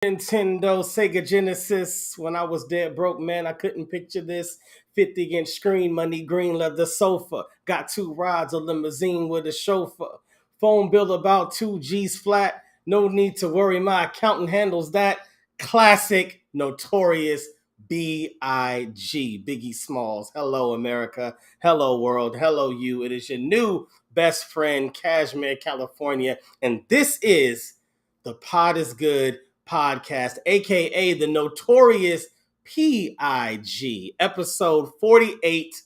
Nintendo, Sega Genesis. When I was dead broke, man, I couldn't picture this. 50-inch screen, money green leather sofa. Got two rides, a limousine with a chauffeur. Phone bill about 2 G's flat. No need to worry, my accountant handles that. Classic, notorious B.I.G. Biggie Smalls. Hello, America. Hello, world. Hello, you. It is your new best friend, Cashmere, California. And this is the Pod is Good podcast, aka the notorious PIG, episode 48.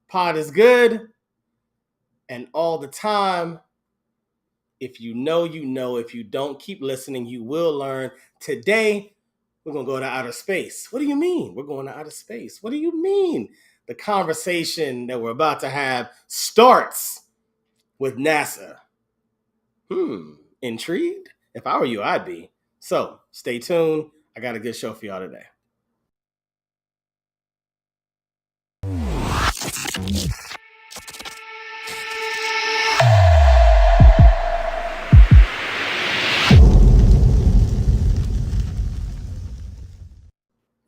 Pod is good, and all the time. If you know, you know. If you don't, keep listening. You will learn. Today, we're going to go to outer space. What do you mean? We're going to outer space. What do you mean? The conversation that we're about to have starts with NASA. Intrigued? If I were you, I'd be. So stay tuned. I got a good show for y'all today.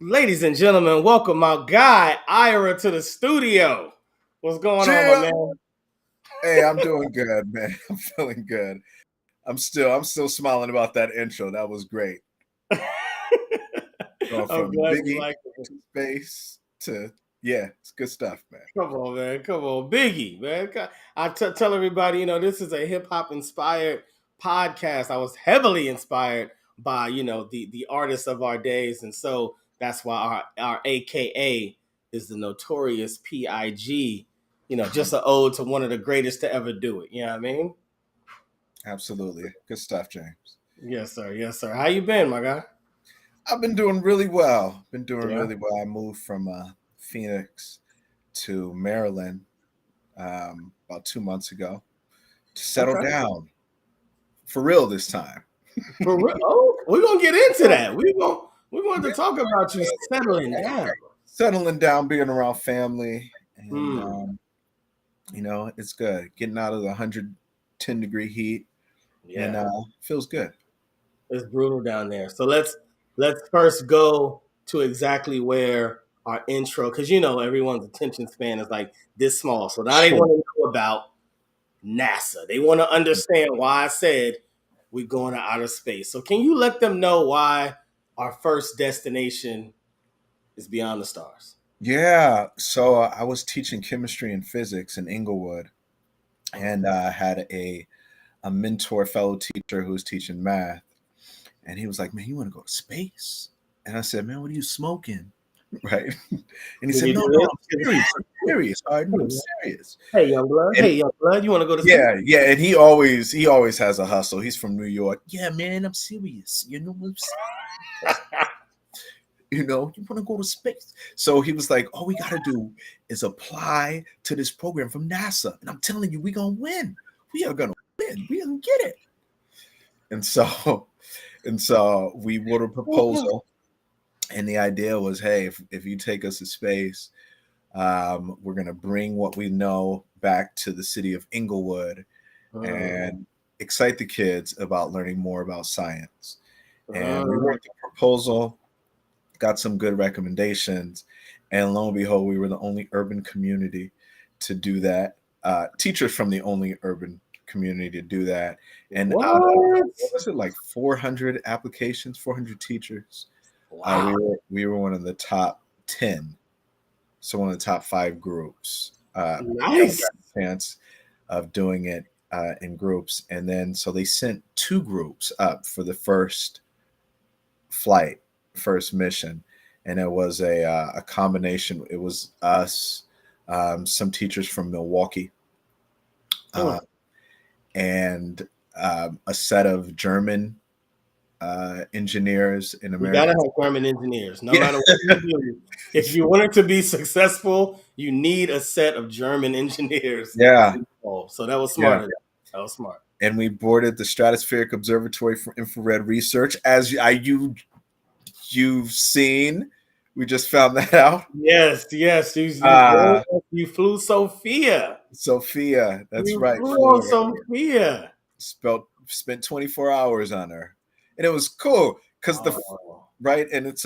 Ladies and gentlemen, welcome my guy Ira to the studio. What's going on, my man? Hey, I'm doing good, man. I'm feeling good. I'm still smiling about that intro. That was great. Going from Biggie like to space to it's good stuff, man. Come on, man. Come on, Biggie, man. I tell everybody, this is a hip hop inspired podcast. I was heavily inspired by the artists of our days, and so that's why our AKA is the notorious PIG. Just an ode to one of the greatest to ever do it. You know what I mean? Absolutely. Good stuff, James. Yes, sir. Yes, sir. How you been, my guy? I've been doing really well. Really well. I moved from Phoenix to Maryland about 2 months ago to settle down for real this time. For real? Oh, we're gonna get into that. We want to talk about you settling down. Settling down, being around family, and it's good. Getting out of the 110-degree heat, and feels good. It's brutal down there. So let's first go to exactly where our intro, because everyone's attention span is like this small. So now they want to know about NASA. They want to understand why I said we're going to outer space. So can you let them know why our first destination is beyond the stars? Yeah. So I was teaching chemistry and physics in Inglewood, and I had a mentor, fellow teacher who was teaching math, and he was like, "Man, you want to go to space?" And I said, "Man, what are you smoking?" Right? And he said, "No, I'm serious. I'm serious. Hey, young blood. You want to go to space?" Yeah. And he always has a hustle. He's from New York. Yeah, man, I'm serious. You want to go to space. So he was like, all we got to do is apply to this program from NASA. And I'm telling you, we're going to win. We are going to win. We're going to get it. And so we wrote a proposal. And the idea was, hey, if you take us to space, we're going to bring what we know back to the city of Inglewood and excite the kids about learning more about science. And we wrote the proposal, got some good recommendations, and lo and behold, we were the only urban community to do that. Teachers from the only urban community to do that. And what was it, like 400 applications, 400 teachers? Wow. We were one of the top 10, so one of the top 5 groups. Nice. Got a chance of doing it in groups, and then so they sent 2 groups up for the first mission, and it was a combination. It was us, some teachers from Milwaukee, and a set of German engineers in America. You gotta have German engineers, no matter what you do. If you want it to be successful, you need a set of German engineers. Yeah. So that was smart. Yeah. That was smart. And we boarded the Stratospheric Observatory for Infrared Research, as you've seen. We just found that out. Yes. You flew S.O.F.I.A. S.O.F.I.A. That's right. Flew on S.O.F.I.A. Spent 24 hours on her. And it was cool because the Oh, right, and it's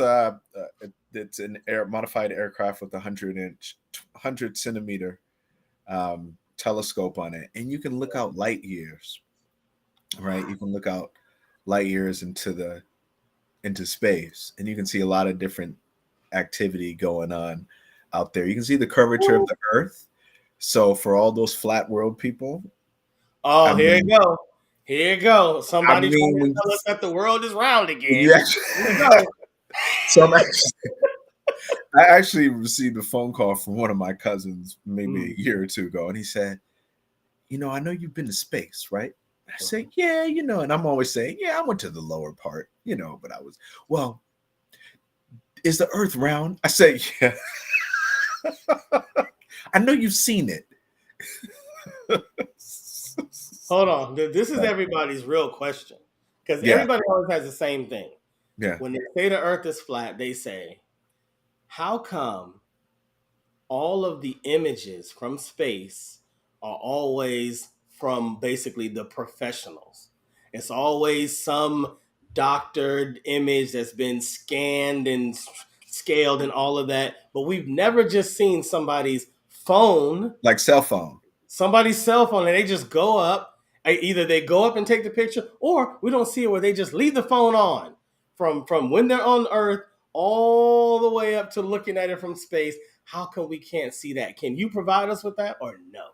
an modified aircraft with a 100 centimeter telescope on it, and you can look out light years. Right, you can look out light years into space, and you can see a lot of different activity going on out there. You can see the curvature of Woo. the Earth. So for all those flat world people, I Oh, here you mean, go. Here you go. I Somebody trying mean, to tell us that the world is round when again. you actually, Here you go. so I actually received a phone call from one of my cousins maybe Mm. a year or two ago, and he said, I know you've been to space, right? I say, yeah, and I'm always saying, yeah, I went to the lower part, but well, is the Earth round? I say, yeah. I know you've seen it. Hold on. This is everybody's real question. Because Yeah, everybody always has the same thing. yeah. When they say the earth is flat, they say, how come all of the images from space are always from basically the professionals? It's always some doctored image that's been scanned and scaled and all of that. But we've never just seen phone Like cell phone. somebody's cell phone and they just go up. Either they go up and take the picture, or we don't see it where they just leave the phone on from when they're on Earth all the way up to looking at it from space. How come we can't see that? Can you provide us with that or no?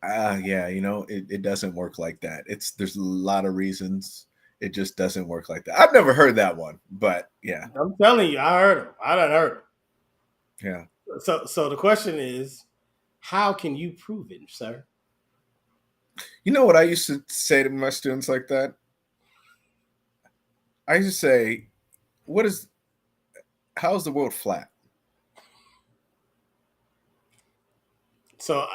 Yeah, it doesn't work like that. There's a lot of reasons it just doesn't work like that. I've never heard that one, but yeah, I'm telling you, I heard him. I done heard him. yeah. So the question is, how can you prove it, sir? You know what I used to say to my students like that? I used to say, how is the world flat? So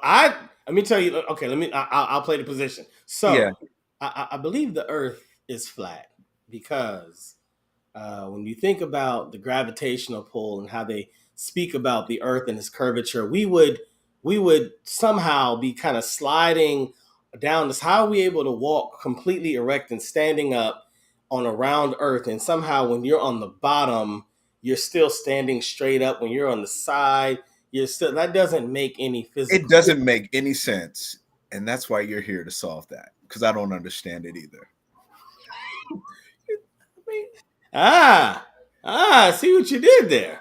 let me tell you. Okay, I'll play the position. Yeah, So I believe the Earth is flat because when you think about the gravitational pull and how they speak about the Earth and its curvature, we would somehow be kind of sliding down this. How are we able to walk completely erect and standing up on a round Earth, and somehow when you're on the bottom, you're still standing straight up. When you're on the side, you're still. That doesn't make any it physical sense. doesn't make any sense, and that's why you're here to solve that because I don't understand it either. I mean, Ah, I see what you did there.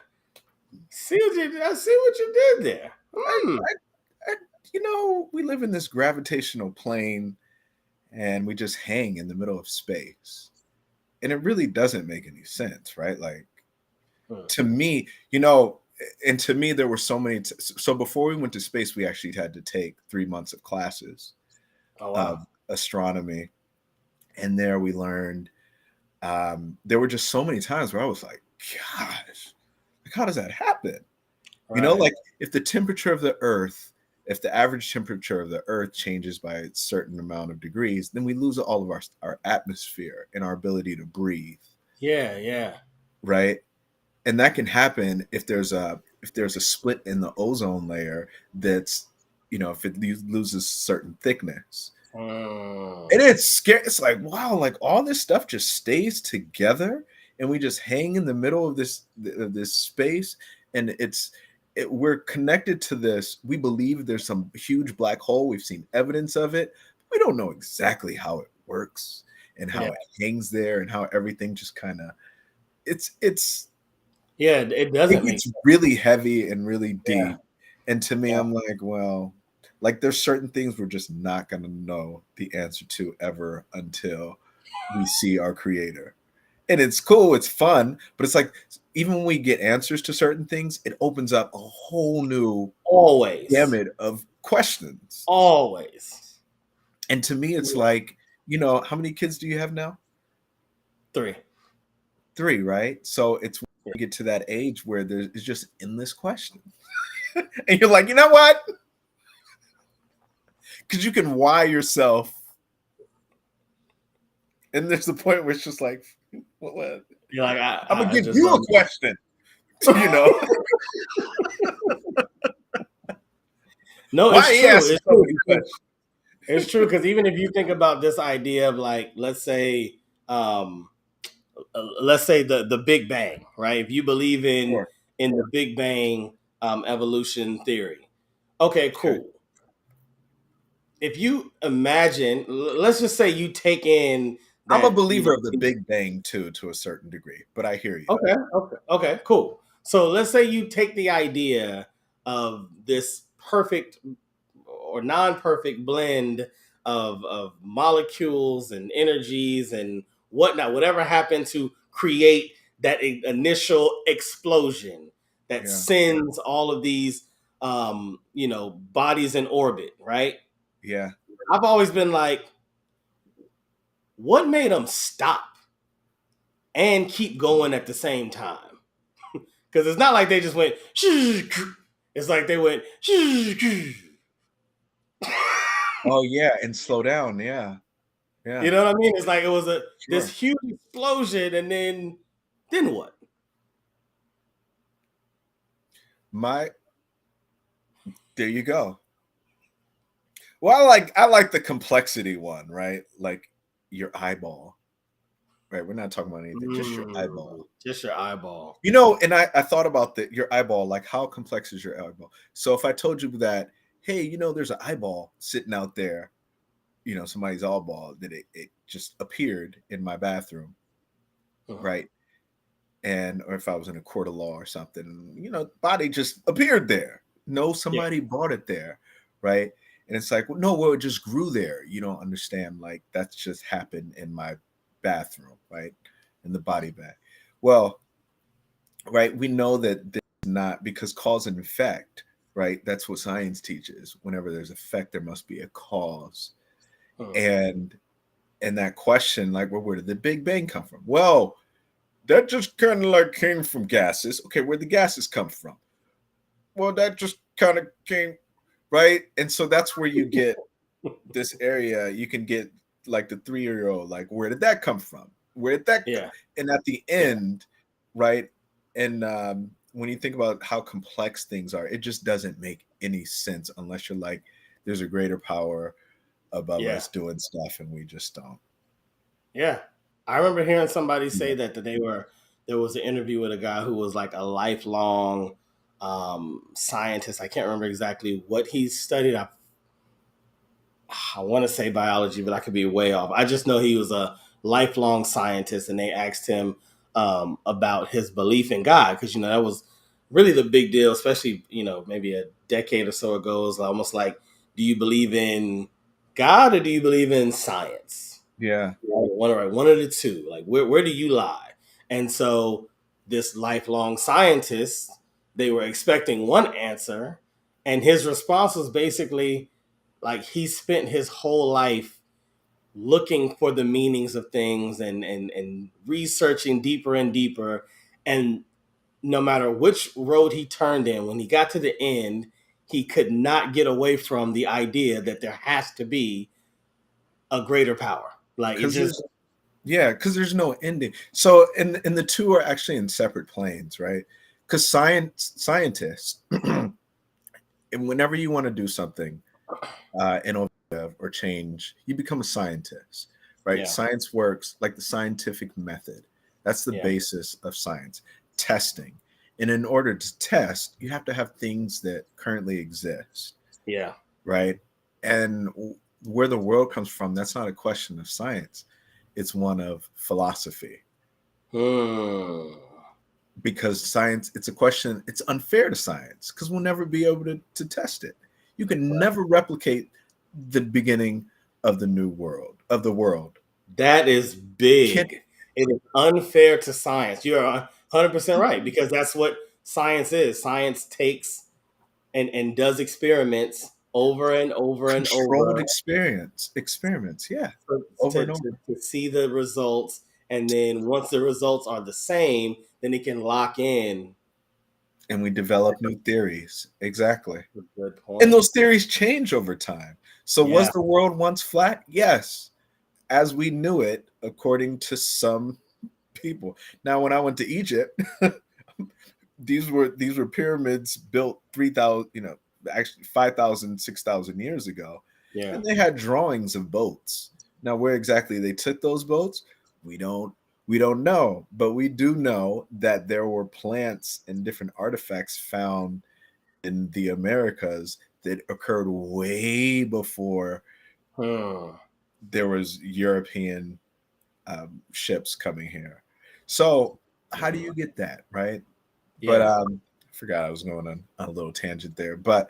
I see what you did there. I, Hmm. I, we live in this gravitational plane, and we just hang in the middle of space, and it really doesn't make any sense, right? Like Hmm. to me, and to me, there were so many. So before we went to space, we actually had to take 3 months of classes Oh wow. of astronomy, and there we learned. There were just so many times where I was like, "Gosh, like how does that happen?" Right. Like if the temperature of the Earth, if the average temperature of the Earth changes by a certain amount of degrees, then we lose all of our atmosphere and our ability to breathe, Yeah, yeah. right? And that can happen if there's a split in the ozone layer that's if it loses certain thickness. Mm. And it's scary. It's like, wow, like all this stuff just stays together and we just hang in the middle of this space, and we're connected to this. We believe there's some huge black hole. We've seen evidence of it. We don't know exactly how it works and Yeah. how it hangs there and how everything just kind of it's Yeah, it it doesn't make gets really heavy and really yeah. deep. And to me, Yeah. I'm like, well, like there's certain things we're just not going to know the answer to ever until we see our creator. And it's cool, it's fun, but it's like even when we get answers to certain things, it opens up a whole new Always. gamut of questions. Always. And to me, it's Yeah. like, how many kids do you have now? 3. 3, right? So it's when Yeah. you get to that age where it's just endless questions. And you're like, you know what? Because you can why yourself, and there's a point where it's just like, what? You're like, I'm gonna I give just you a don't question, you know. know. No, Why it's he true. asking It's so true many because questions? it's true because even if you think about this idea of like, let's say, um, let's say the Big Bang, right? If you believe Sure. in the Big Bang evolution theory, okay, Okay. cool. If you imagine, let's just say you take in I'm a that, believer of the Big Bang too, to a certain degree, but I hear you. okay, cool. So let's say you take the idea of this perfect or non-perfect blend of molecules and energies and whatnot, whatever happened to create that initial explosion that Yeah. sends all of these bodies in orbit, right? Yeah. I've always been like, what made them stop and keep going at the same time? Because it's not like they just went. It's like they went. Oh yeah, and slow down. Yeah. You Yeah. know what I mean? It's like it was this Sure. huge explosion, and then what? My There you go. Well, I like the complexity one, right? Like your eyeball. Right. We're not talking about anything, just your eyeball. Just your eyeball. And I thought about your eyeball, like how complex is your eyeball? So if I told you that, hey, there's an eyeball sitting out there, somebody's eyeball, that it just appeared in my bathroom, Mhm. right? And or if I was in a court of law or something, body just appeared there. No, Yeah, somebody brought it there, right? And it's like, well, it just grew there. You don't understand, like that's just happened in my bathroom, right? In the body bag. Well, right, we know that there's not, because cause and effect, right? That's what science teaches. Whenever there's effect, there must be a cause. Mhm. And that question, like, well, where did the Big Bang come from? Well, that just kind of like came from gases. Okay, where the gases come from? Well, that just kind of came, right? And so that's where you get this area. You can get like the 3-year old, like, where did that come from? Where did that Yeah, And at the yeah, end, right? And when you think about how complex things are, it just doesn't make any sense unless you're like, there's a greater power above yeah, us doing stuff, and we just don't. yeah. I remember hearing somebody Yeah. say that there was an interview with a guy who was like a lifelong scientist. I can't remember exactly what he studied. I want to say biology, but I could be way off. I just know he was a lifelong scientist, and they asked him about his belief in God, because that was really the big deal, especially maybe a decade or so ago. It was almost like, do you believe in God or do you believe in science? Yeah. One of the two. Like, where do you lie? And so this lifelong scientist, they were expecting one answer, and his response was basically like he spent his whole life looking for the meanings of things and researching deeper and deeper. And no matter which road he turned in, when he got to the end, he could not get away from the idea that there has to be a greater power. Like, it Because just, there's no ending. So and the two are actually in separate planes, right? Because scientists, and whenever you want to do something innovative or change, you become a scientist, right? yeah, Science works like the scientific method. That's the yeah, basis of science. Testing. And in order to test, you have to have things that currently exist, yeah. right? And where the world comes from, that's not a question of science. It's one of philosophy. Hmm. Because science, it's a question, it's unfair to science because we'll never be able to test it. You can Right. never replicate the beginning of the new world, of the world. That is Can big. It is unfair to science. You're 100% right, because that's what science is. Science takes and does experiments over and over and controlled over experiments, yeah, to, over and to, over. to see the results. And then once the results are the same, then it can lock in. And we develop new theories. Exactly. That's a good And point. those theories change over time. So was Yeah. the world once flat? Yes, as we knew it, according to some people. Now, when I went to Egypt, these were pyramids built 3,000, actually 5,000, 6,000 years ago, Yeah. and they had drawings of boats. Now, where exactly they took those boats, we don't We don't know, but we do know that there were plants and different artifacts found in the Americas that occurred way before Hmm. there was European ships coming here. So how do Hmm. you get that, right? But Yeah. I forgot I was going on a little tangent there. But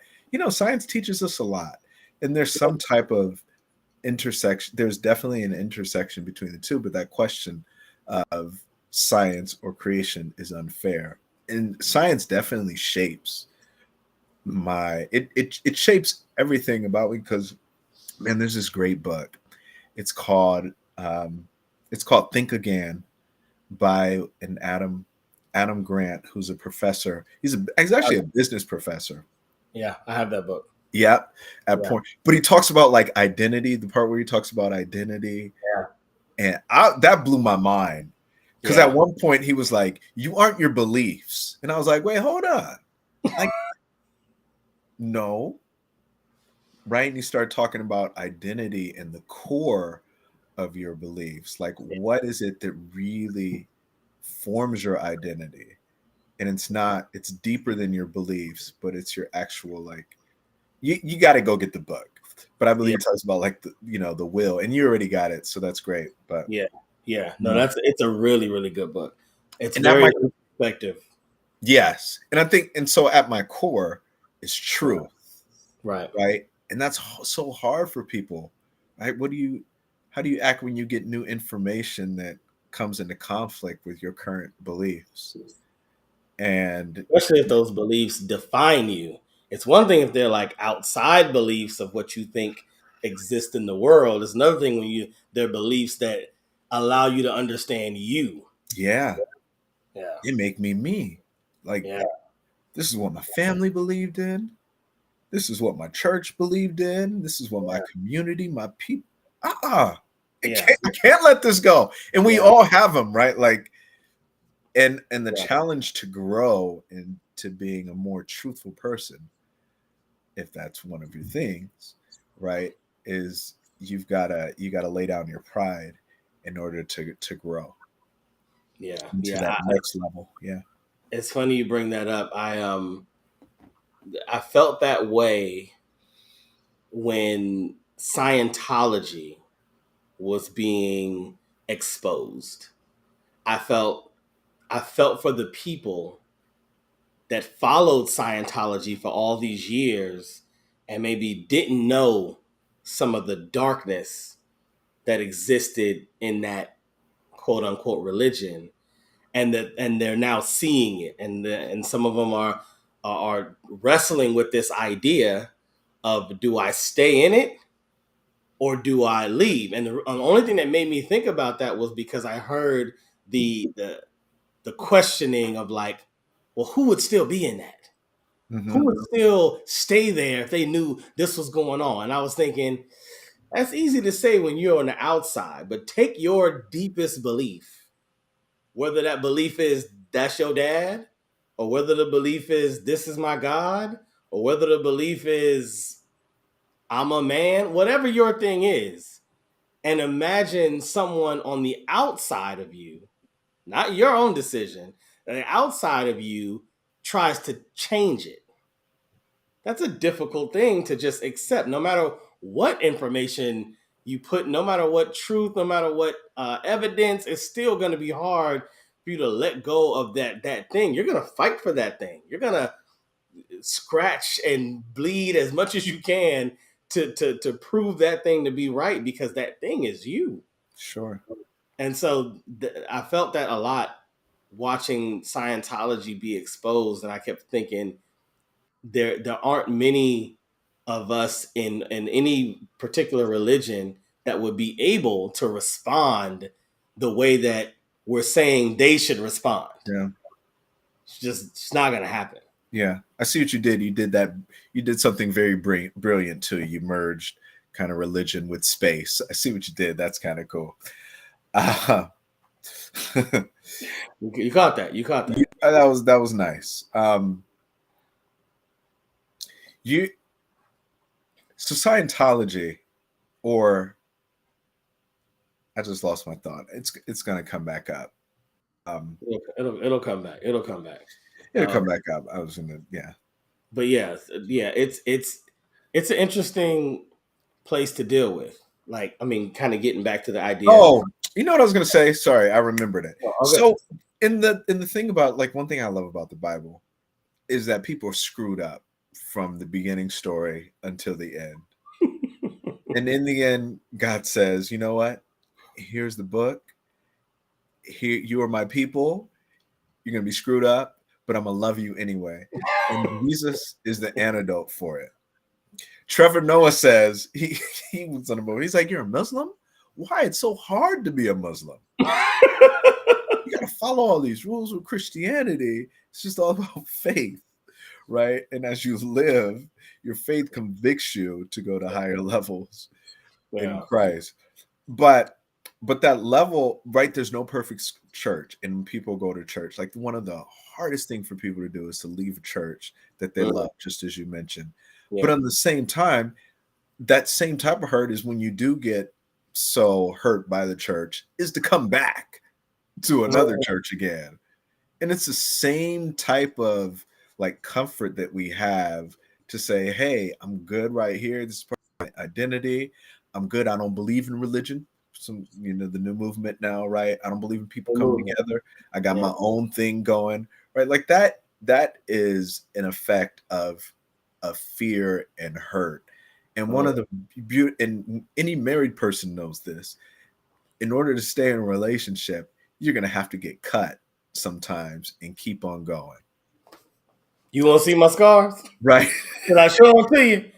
science teaches us a lot, and there's some type of intersection. There's definitely an intersection between the two. But that question of science or creation is unfair, and science definitely shapes it shapes everything about me because man, there's this great book. It's called um, it's called Think Again by an Adam Grant, who's a professor. He's actually a business professor. Yeah, I have that book. Yeah, at Yeah. point, but he talks about like identity. The part where he talks about identity, Yeah. and that blew my mind because at Yeah. one point he was like, "You aren't your beliefs," and I was like, "Wait, hold on, like no." Right? And you start talking about identity and the core of your beliefs. Like, what is it that really forms your identity? And it's deeper than your beliefs, but it's your actual, like, you got to go get the book. But I believe Yeah. it talks about like the will, and you already got it, so that's great. But Yeah. Yeah. No, mm, it's a really, really good book. It's and that very might introspective. yes, and I think and so at my core is Right. truth, Right. right? And that's so hard for people, right? How do you act when you get new information that comes into conflict with your current beliefs? And Especially if those beliefs define you. It's one thing if they're like outside beliefs of what you think exist in the world. It's another thing when they're beliefs that allow you to understand you. yeah, Yeah. it make me me. Like Yeah. this is what my family believed in. This is what my church believed in. This is what my community, my people. Yeah. I can't let this go. And we Yeah. all have them, right? Like, and the Yeah. challenge to grow into being a more truthful person, if that's one of your things, right, is you gotta lay down your pride in order to grow Yeah. into Yeah. that next level. Yeah. It's funny you bring that up. I felt that way when Scientology was being exposed. I felt I felt for the people that followed Scientology for all these years and maybe didn't know some of the darkness that existed in that quote unquote religion, and they're now seeing it, and some of them are wrestling with this idea of, do I stay in it or do I leave? And the only thing that made me think about that was because I heard the questioning of like, well, who would still be in that? Hmm. Who would still stay there if they knew this was going on? And I was thinking, that's easy to say when you're on the outside, but take your deepest belief, whether that belief is that's your dad, or whether the belief is this is my God, or whether the belief is I'm a man, whatever your thing is, and imagine someone on the outside of you, not your own decision, the outside of you tries to change it. That's a difficult thing to just accept, no matter what information you put, no matter what truth, no matter what evidence. It's still going to be hard for you to let go of that thing. You're going to fight for that thing. You're going to scratch and bleed as much as you can to prove that thing to be right, because that thing is you. Sure. And so I felt that a lot watching Scientology be exposed, and I kept thinking, there aren't many of us in any particular religion that would be able to respond the way that we're saying they should respond. Yeah. It's not going to happen. Yeah, I see what you did. You did that. You did something very brilliant too. You merged kind of religion with space. I see what you did. That's kind of cool. Uh, You caught that. You caught that. that was nice. You so Scientology, or I just lost my thought. It's gonna come back up. It'll come back. It'll come back. It'll come back up. I was gonna, yeah. But yeah, it's an interesting place to deal with. Like, I mean, kind of getting back to the idea. Oh, you know what I was gonna say? Sorry, I remembered it. Oh, okay. So in the thing about, like, one thing I love about the Bible is that people are screwed up from the beginning story until the end. And in the end, God says, you know what? Here's the book. Here, you are my people. You're gonna be screwed up, but I'm gonna love you anyway. And Jesus is the antidote for it. Trevor Noah says he was on the movie. He's like, "You're a Muslim? Why? It's so hard to be a Muslim. You got to follow all these rules with Christianity. It's just all about faith, right? And as you live, your faith convicts you to go to higher levels in Yeah. Christ. But that level, right? There's no perfect church, and when people go to church, like, one of the hardest thing for people to do is to leave a church that they love, just as you mentioned. But Yeah. on the same time, that same type of hurt is when you do get so hurt by the church, is to come back to another church again. And it's the same type of, like, comfort that we have to say, hey, I'm good right here. This is part of my identity. I'm good. I don't believe in religion. Some, the new movement now, right? I don't believe in people coming together. I got my own thing going, right? Like, that is an effect of fear and hurt. And one of the and any married person knows this. In order to stay in a relationship, you're gonna have to get cut sometimes and keep on going. You want to see my scars? Right. Can I show them to you?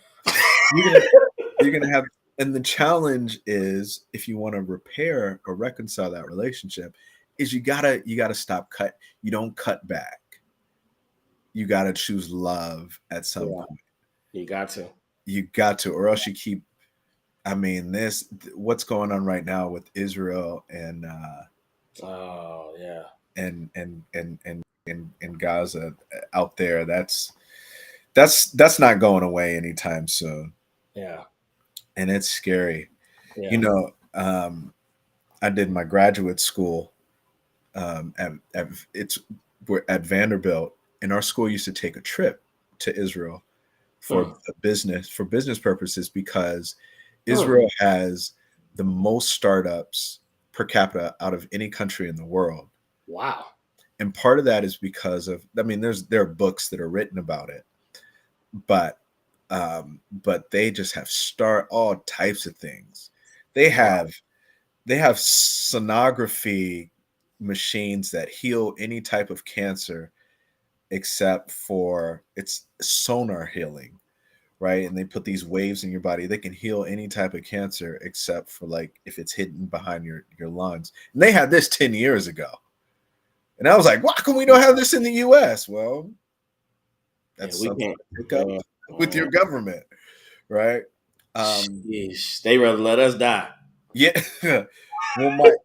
You're gonna have, and the challenge is, if you want to repair or reconcile that relationship, is you gotta stop cut. You don't cut back. You gotta choose love at some point. You got to. You got to, or else you keep, I mean, what's going on right now with Israel and Oh yeah. and Gaza out there, that's not going away anytime soon. Yeah. And it's scary. Yeah. You know, I did my graduate school we're at Vanderbilt, and our school used to take a trip to Israel for business purposes, because Israel has the most startups per capita out of any country in the world. Wow. And part of that is because of, I mean, there are books that are written about it, but they just have all types of things. They have sonography machines that heal any type of cancer, except for it's sonar healing, right? And they put these waves in your body. They can heal any type of cancer except for, like, if it's hidden behind your lungs. And they had this 10 years ago. And I was like, why can we don't have this in the US? Well, that's we something can't. to pick up with your government, right? They rather let us die. Yeah. Well,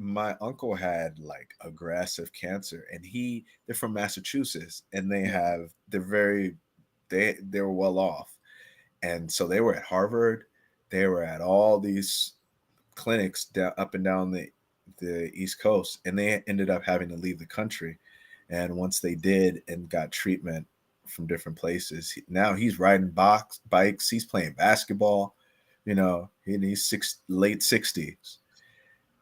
my uncle had, like, aggressive cancer, and they're from Massachusetts, and they're well off. And so they were at Harvard, they were at all these clinics up and down the East Coast, and they ended up having to leave the country. And once they did and got treatment from different places, now he's riding bikes, he's playing basketball, he's late 60s.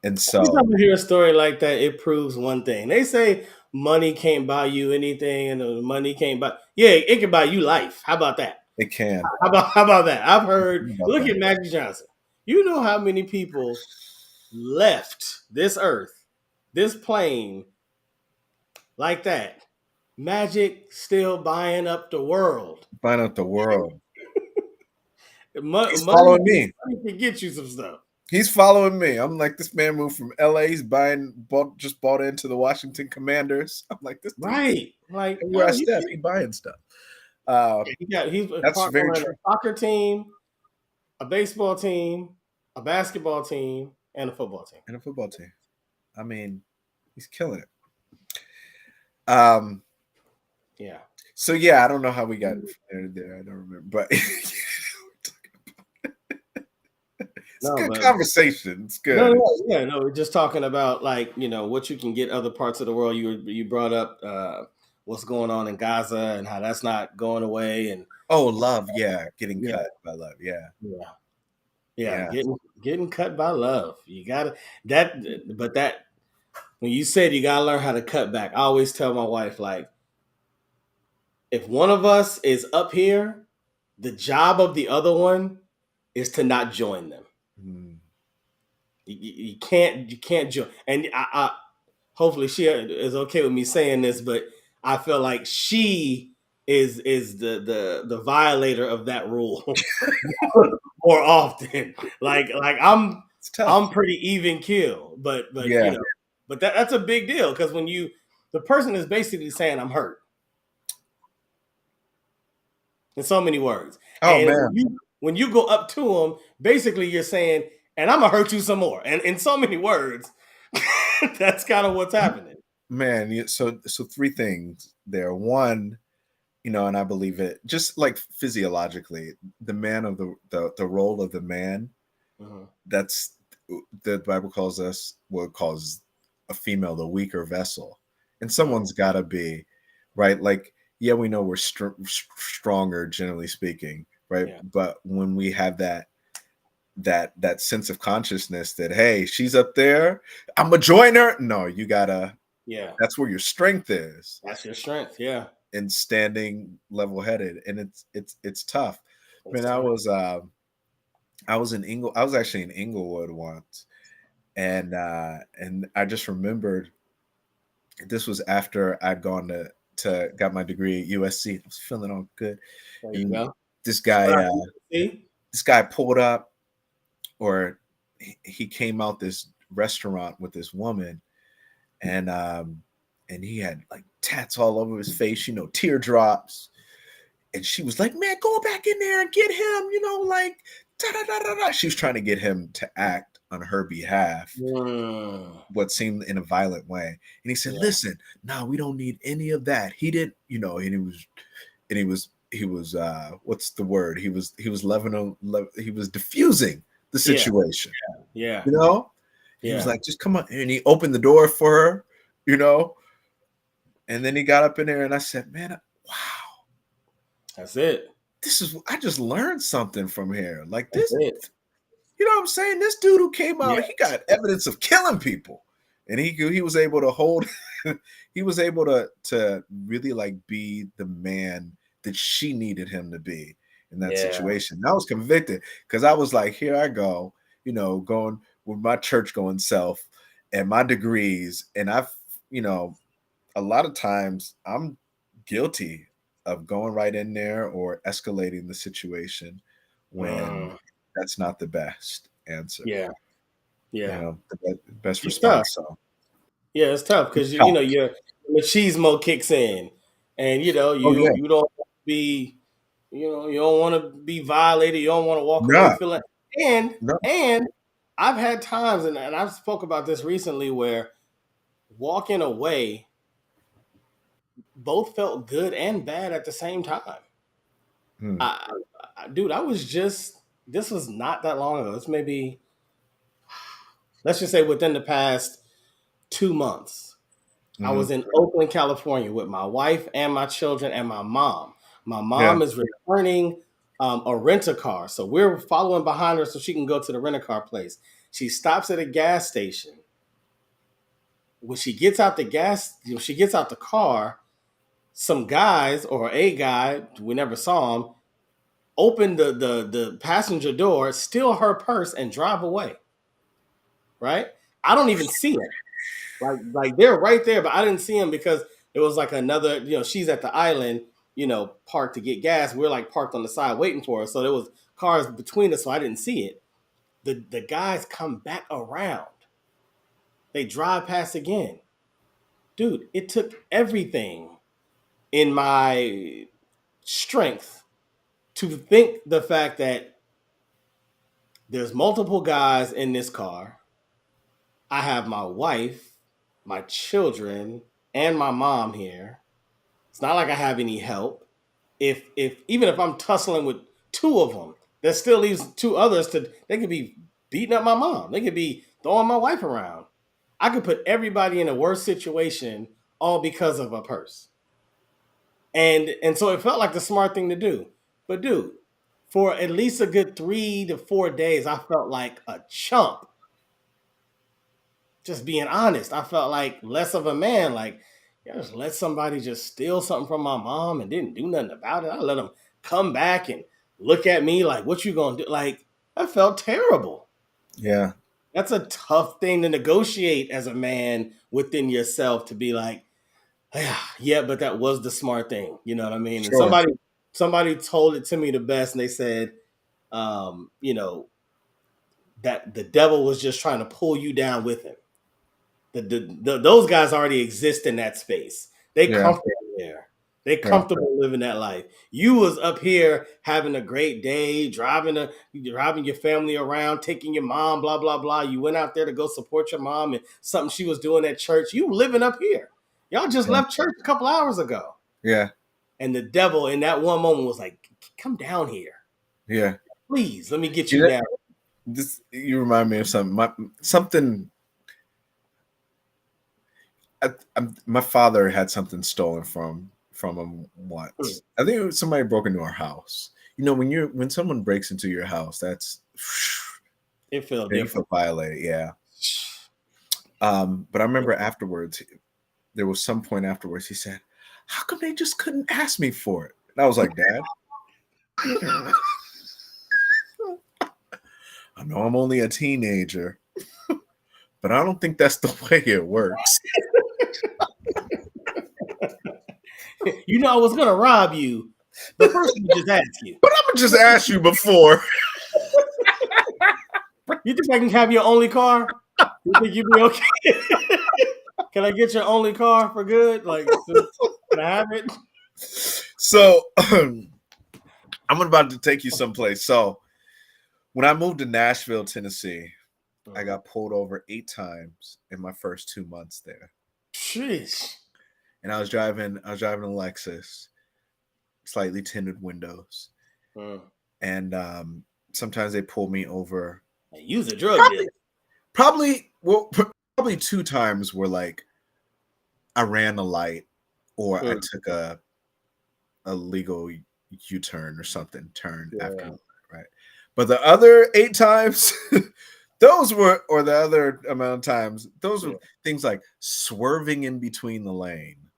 And so Every time I hear a story like that, it proves one thing. They say money can't buy you anything, and money can't buy. Yeah, it can buy you life. How about that? it can. How about that? I've heard. About Look that. at Magic Johnson. You know how many people left this earth, this plane, like that? Magic still buying up the world. Find out the world. He's Money following me. can get you some stuff. He's following me. I'm like, this man moved from LA. He's just bought into the Washington Commanders. I'm like, this dude, Right. Like, everywhere I yo, step, he buying stuff. he's That's part very owner of true. a soccer team, a baseball team, a basketball team, and a football team. And a football team. I mean, he's killing it. Yeah. So yeah, I don't know how we got from there to there. I don't remember, but It's a No, good but conversation. It's no, good. no, yeah, no. We're just talking about like what you can get other parts of the world. You brought up what's going on in Gaza and how that's not going away, and Oh, love, yeah, getting yeah, cut by love, yeah, yeah, yeah, yeah. getting cut by love. You gotta that, but that when you said you gotta learn how to cut back, I always tell my wife like if one of us is up here, the job of the other one is to not join them. Mm. You can't join, and I hopefully she is okay with me saying this, but I feel like she is the violator of that rule more often. Like It's tough. I'm pretty even kill, but Yeah. but that's a big deal because when you the person is basically saying I'm hurt in so many words, Oh and man, when you go up to them, basically you're saying, and I'm gonna hurt you some more, and in so many words, that's kind of what's happening. man. So three things there. One, and I believe it. Just like physiologically, the man of the role of the man. Mhm. That's the Bible calls us what calls a female the weaker vessel, and Mm, someone's got to be right. Like, yeah, we know we're stronger generally speaking, right? yeah, But when we have that sense of consciousness that hey, she's up there, I'm a joiner. No, you gotta. yeah. That's where your strength is, That's your strength. Yeah, in standing level headed, and it's tough. it's Man, tough. I was actually in Inglewood once, and I just remembered this was after I'd gone to got my degree at USC. I was feeling all good, There you and go. this Shout guy out uh, to you. See? this guy pulled up, or he came out this restaurant with this woman, and and he had like tats all over his face, teardrops. And she was like, "Man, go back in there and get him," like da da da da da. She was trying to get him to act on her behalf, Mm, what seemed in a violent way. And he said, yeah, "Listen, no, we don't need any of that." He didn't, and he was what's the word? He was he was diffusing the yeah, situation, yeah, you know? He was yeah. like, "Just come on." And he opened the door for her, you know? And then he got up in there and I said, "Man, wow, That's it. I just learned something from here. Like That's this, it. you know what I'm saying? This dude who came Yeah, out, he got evidence of killing people, and he was able to hold, he was able to really like be the man that she needed him to be in that yeah, situation. And I was convicted because I was like, here I go, going with my church going self and my degrees, and you know, a lot of times I'm guilty of going right in there or escalating the situation when mm, that's not the best answer, yeah, yeah. the best It's tough. response. So Yeah, it's tough it's because tough. your machismo kicks in, and Oh yeah, you don't be you don't want to be violated. You don't want to walk away no, feeling no, and I've had times and I've spoke about this recently where walking away both felt good and bad at the same time. mm, I, dude, I was just this was not that long ago. It's maybe let's just say within the past 2 months. I mm, was in Oakland, California with my wife and my children and my mom. My yeah, mom is returning a rent a car. So we're following behind her so she can go to the rent a car place. She stops at a gas station. When she gets out she gets out the car, some guys or a guy, we never saw him, open the passenger door, steal her purse, and drive away. Right? I don't even see it. Like they're right there, but I didn't see him because it was like another, she's at the island, parked to get gas. We're like parked on the side waiting for her. So there was cars between us, so I didn't see it. The guys come back around. They drive past again. Dude, it took everything in my strength to think the fact that there's multiple guys in this car. I have my wife, my children, and my mom here. It's not like I have any help. If even if I'm tussling with two of them, that still leaves two others to they could be. beating up my mom. They could be throwing my wife around. I could put everybody in a worse situation all because of a purse. And so it felt like the smart thing to do. But dude, for at least a good 3 to 4 days, I felt like a chump. Just being honest, I felt like less of a man. Like, yeah, just let somebody just steal something from my mom and didn't do nothing about it. I let them come back and look at me like, "What you gonna do?" Like, I felt terrible. Yeah, That's a tough thing to negotiate as a man within yourself to be like, yeah, but that was the smart thing. You know what I mean? And sure. somebody told it to me the best, and they said, you know, that the devil was just trying to pull you down with him. Those guys already exist in that space. They Yeah, comfortable there. They right. comfortable living that life. You was up here having a great day, driving your family around, taking your mom, blah blah blah. You went out there to go support your mom and something she was doing at church. You living up here. Y'all just Yeah, left church a couple hours ago. yeah, And the devil in that one moment was like, "Come down here, yeah. please. Let me get You you know, down." this you remind me of something. Something. My father had something stolen from him Hmm. once. I think it was somebody broke into our house. You know, when someone breaks into your house, that's It felt you feel different. violated. Yeah. But I remember afterwards, there was some point afterwards. He said, "How come they just couldn't ask me for it?" And I was like, "Dad, I know I'm only a teenager, but I don't think that's the way it works." You know I was gonna rob you, but first let me just ask you. But I'm gonna just ask you before. You think I can have your only car? You think you'd be okay? Can I get your only car for good? Like, can I have it? So I'm about to take you someplace. So when I moved to Nashville, Tennessee, I Mhm. got pulled over 8 times in my first 2 months there. Sheesh. And I was driving a Lexus, slightly tinted windows. Mm. And sometimes they pull me over. Hey, you's a drug dealer. Probably, probably 2 times where like I ran a light or I Mm. took a legal U-turn or something, turn after the Yeah. light, right? But the other 8 times, those were, or the other amount of times, those Yeah. were things like swerving in between the lane.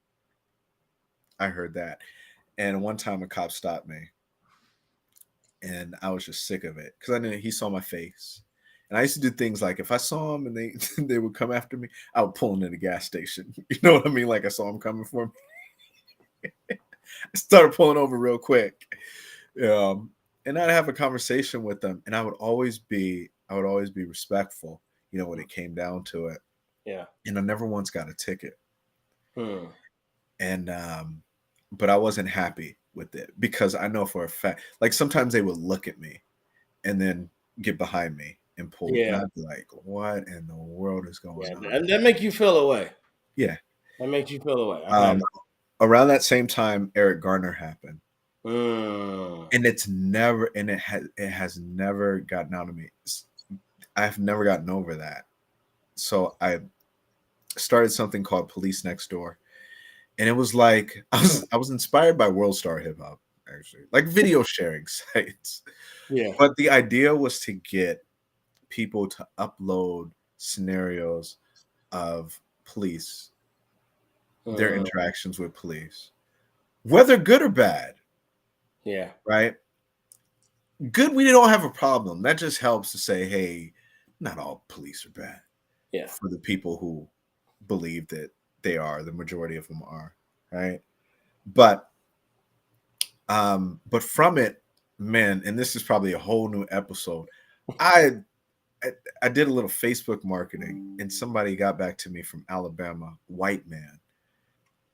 I heard that. And one time a cop stopped me and I was just sick of it because I knew he saw my face. And I used to do things like if I saw him and they they would come after me, I would pull into the gas station. You know what I mean? Like I saw him coming for me. I started pulling over real quick. And I'd have a conversation with them, and I would always be respectful, when it came down to it. Yeah. And I never once got a ticket. Hmm. And but I wasn't happy with it because I know for a fact, like sometimes they would look at me and then get behind me and pull, and Yeah. I'd be like, "What in the world is going Yeah. on?" That make you feel away. Yeah. That makes you feel away. I've had Um, that. Around that same time, Eric Garner happened, Mm. and it has never gotten out of me. I've never gotten over that. So I started something called Police Next Door, and it was like I was inspired by World Star Hip Hop, actually, like video sharing sites. Yeah. But the idea was to get people to upload scenarios of police, their Mm. interactions with police, whether good or bad, Yeah. right? Good, we don't have a problem. That just helps to say, hey, not all police are bad Yeah. for the people who believe that they are. The majority of them are, right? But from it, man, and this is probably a whole new episode. I I, I did a little Facebook marketing, and somebody got back to me from Alabama, white man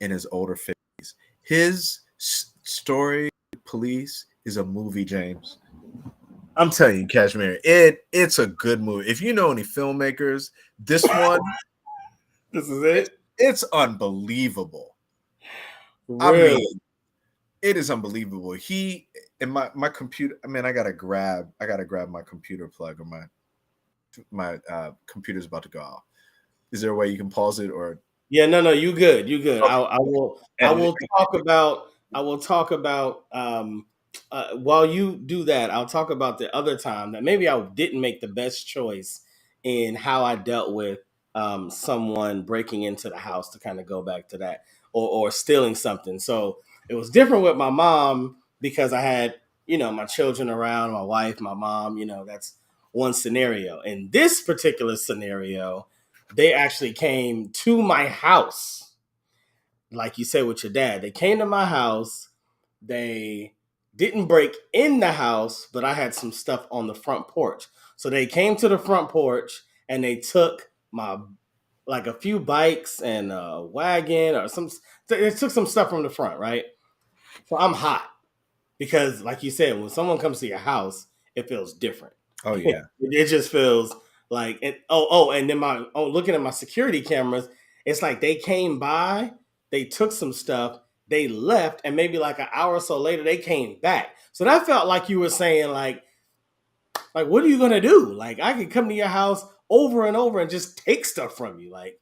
in his older 50s. His story, police, is a movie, James. I'm telling you, Kashmir, it's a good movie. If you know any filmmakers, this one, This is it. it's unbelievable. I Really. mean, it is unbelievable. He and my computer. I mean, I gotta grab my computer plug or my computer's about to go out. Is there a way you can pause it or? Yeah, no, you good. You good. Okay. I And will talk about while you do that, I'll talk about the other time that maybe I didn't make the best choice in how I dealt with someone breaking into the house, to kind of go back to that, or stealing something. So it was different with my mom because I had, my children around, my wife, my mom, that's one scenario. In this particular scenario, they actually came to my house, like you said with your dad. They came to my house. They didn't break in the house, but I had some stuff on the front porch. So they came to the front porch and they took my, like, a few bikes and a wagon or some. They took some stuff from the front, right? So I'm hot because, like you said, when someone comes to your house, it feels different. oh yeah. It just feels like it. And then looking at my security cameras, it's like they came by, they took some stuff, they left, and maybe like an hour or so later they came back. So that felt like you were saying like what are you gonna do? Like, I could come to your house over and over and just take stuff from you. Like,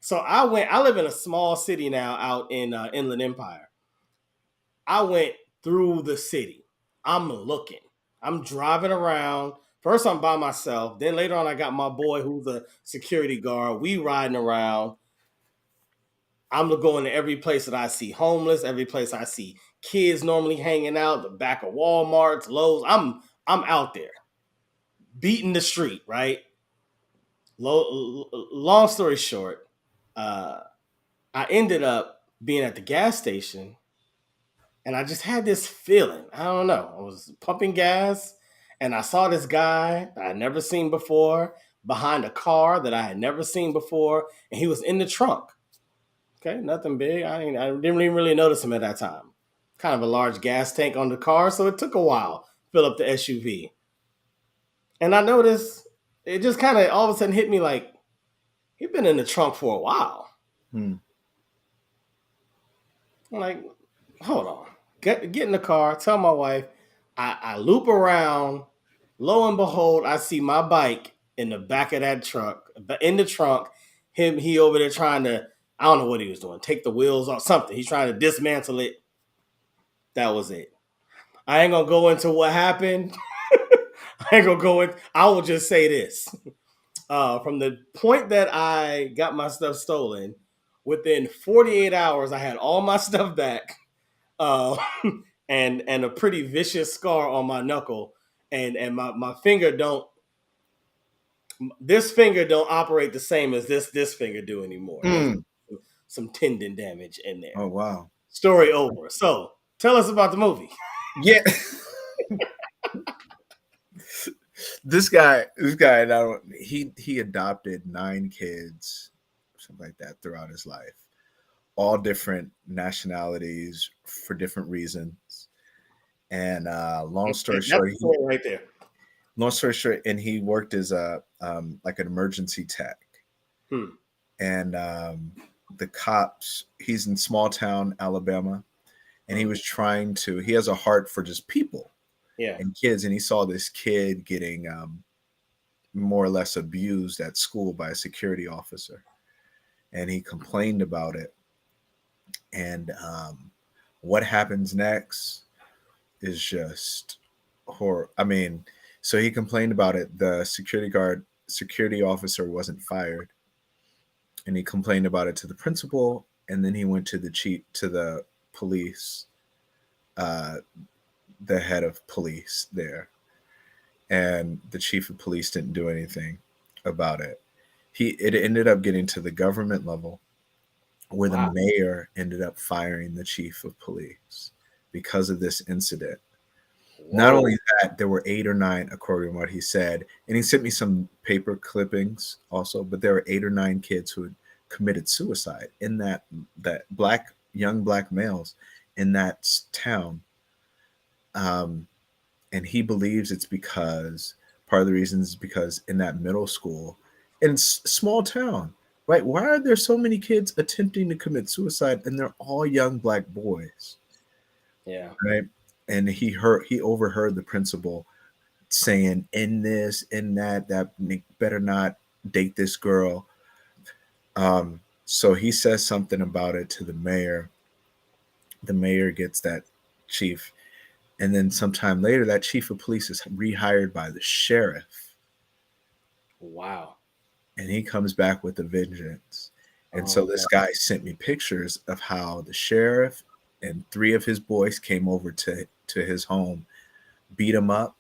so I live in a small city now out in Inland Empire. I went through the city. I'm looking. I'm driving around. First, I'm by myself. Then later on, I got my boy who's a security guard. We riding around. I'm going to every place that I see homeless, every place I see kids normally hanging out, the back of Walmart's, Lowe's. I'm out there beating the street, right? Long story short, uh, I ended up being at the gas station. And I just had this feeling. I don't know. I was pumping gas and I saw this guy that I had never seen before behind a car that I had never seen before. And he was in the trunk. Okay, nothing big. I didn't even really notice him at that time. Kind of a large gas tank on the car. So it took a while to fill up the SUV. And I noticed it just kind of all of a sudden hit me like, he'd been in the trunk for a while. Hmm. I'm like, hold on. Get in the car, tell my wife. I loop around. Lo and behold, I see my bike in the back of that truck, in the trunk. He over there trying to, I don't know what he was doing, take the wheels off, something. He's trying to dismantle it. That was it. I ain't gonna go into what happened. I ain't gonna go in. I will just say this. From the point that I got my stuff stolen, within 48 hours, I had all my stuff back. uh, and a pretty vicious scar on my knuckle, and my finger don't. This finger don't operate the same as this finger do anymore. There's Hmm. some tendon damage in there. Oh wow. Story over. So tell us about the movie. Yeah. this guy now he adopted 9 kids, something like that, throughout his life, all different nationalities for different reasons. And long story That's short, the story right there. and he worked as a like an emergency tech. Hmm. And the cops, he's in small town Alabama, and he was trying to, he has a heart for just people Yeah. and kids, and he saw this kid getting more or less abused at school by a security officer, and he complained about it. And what happens next is just horror. I mean, so he complained about it. The security officer wasn't fired, and he complained about it to the principal, and then he went to the chief, to the police, uh, the head of police there, and the chief of police didn't do anything about it. It ended up getting to the government level, where the Wow. mayor ended up firing the chief of police because of this incident. Not Whoa. only that, there were 8 or 9, according to what he said, and he sent me some paper clippings also. But there were 8 or 9 kids who had committed suicide in that young black males in that town. Um, and he believes it's because part of the reason is because in that middle school, in small town, right? Why are there so many kids attempting to commit suicide, and they're all young black boys, Yeah. right? And he overheard the principal saying in this, in that, that Nick better not date this girl. So he says something about it to the mayor. The mayor gets that chief, and then sometime later, that chief of police is rehired by the sheriff, Wow. and he comes back with a vengeance. And Oh so this god. guy sent me pictures of how the sheriff and three of his boys came over to his home, beat him up,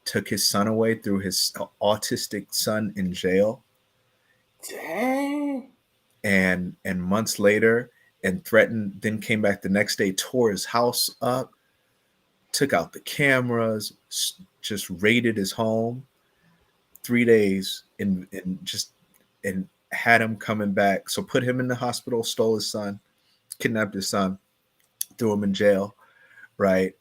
took his son away, threw his autistic son in jail, Dang. and months later, and threatened, then came back the next day, tore his house up, took out the cameras, just raided his home. 3 days and just and had him coming back. So put him in the hospital, stole his son, kidnapped his son, threw him in jail, right?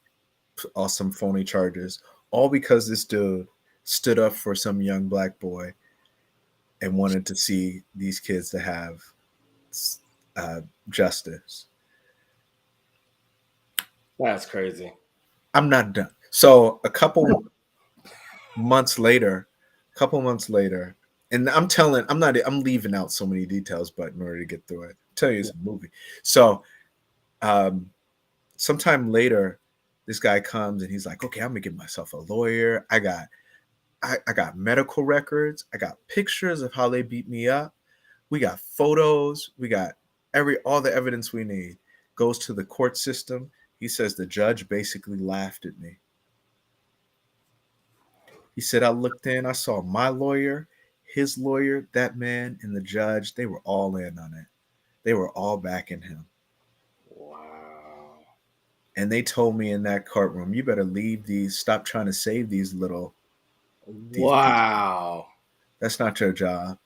All some phony charges, all because this dude stood up for some young black boy and wanted to see these kids to have uh, justice. That's crazy. I'm not done. So couple months later, and I'm leaving out so many details, but in order to get through it, I'll tell you it's a movie. So, um, sometime later, this guy comes and he's like, "Okay, I'm gonna get myself a lawyer. I got medical records. I got pictures of how they beat me up. We got photos. We got all the evidence we need." Goes to the court system. He says the judge basically laughed at me. He said, I looked in, I saw my lawyer, his lawyer, that man, and the judge. They were all in on it. They were all backing him. Wow. And they told me in that courtroom, you better leave these, stop trying to save these people. Wow. That's not your job.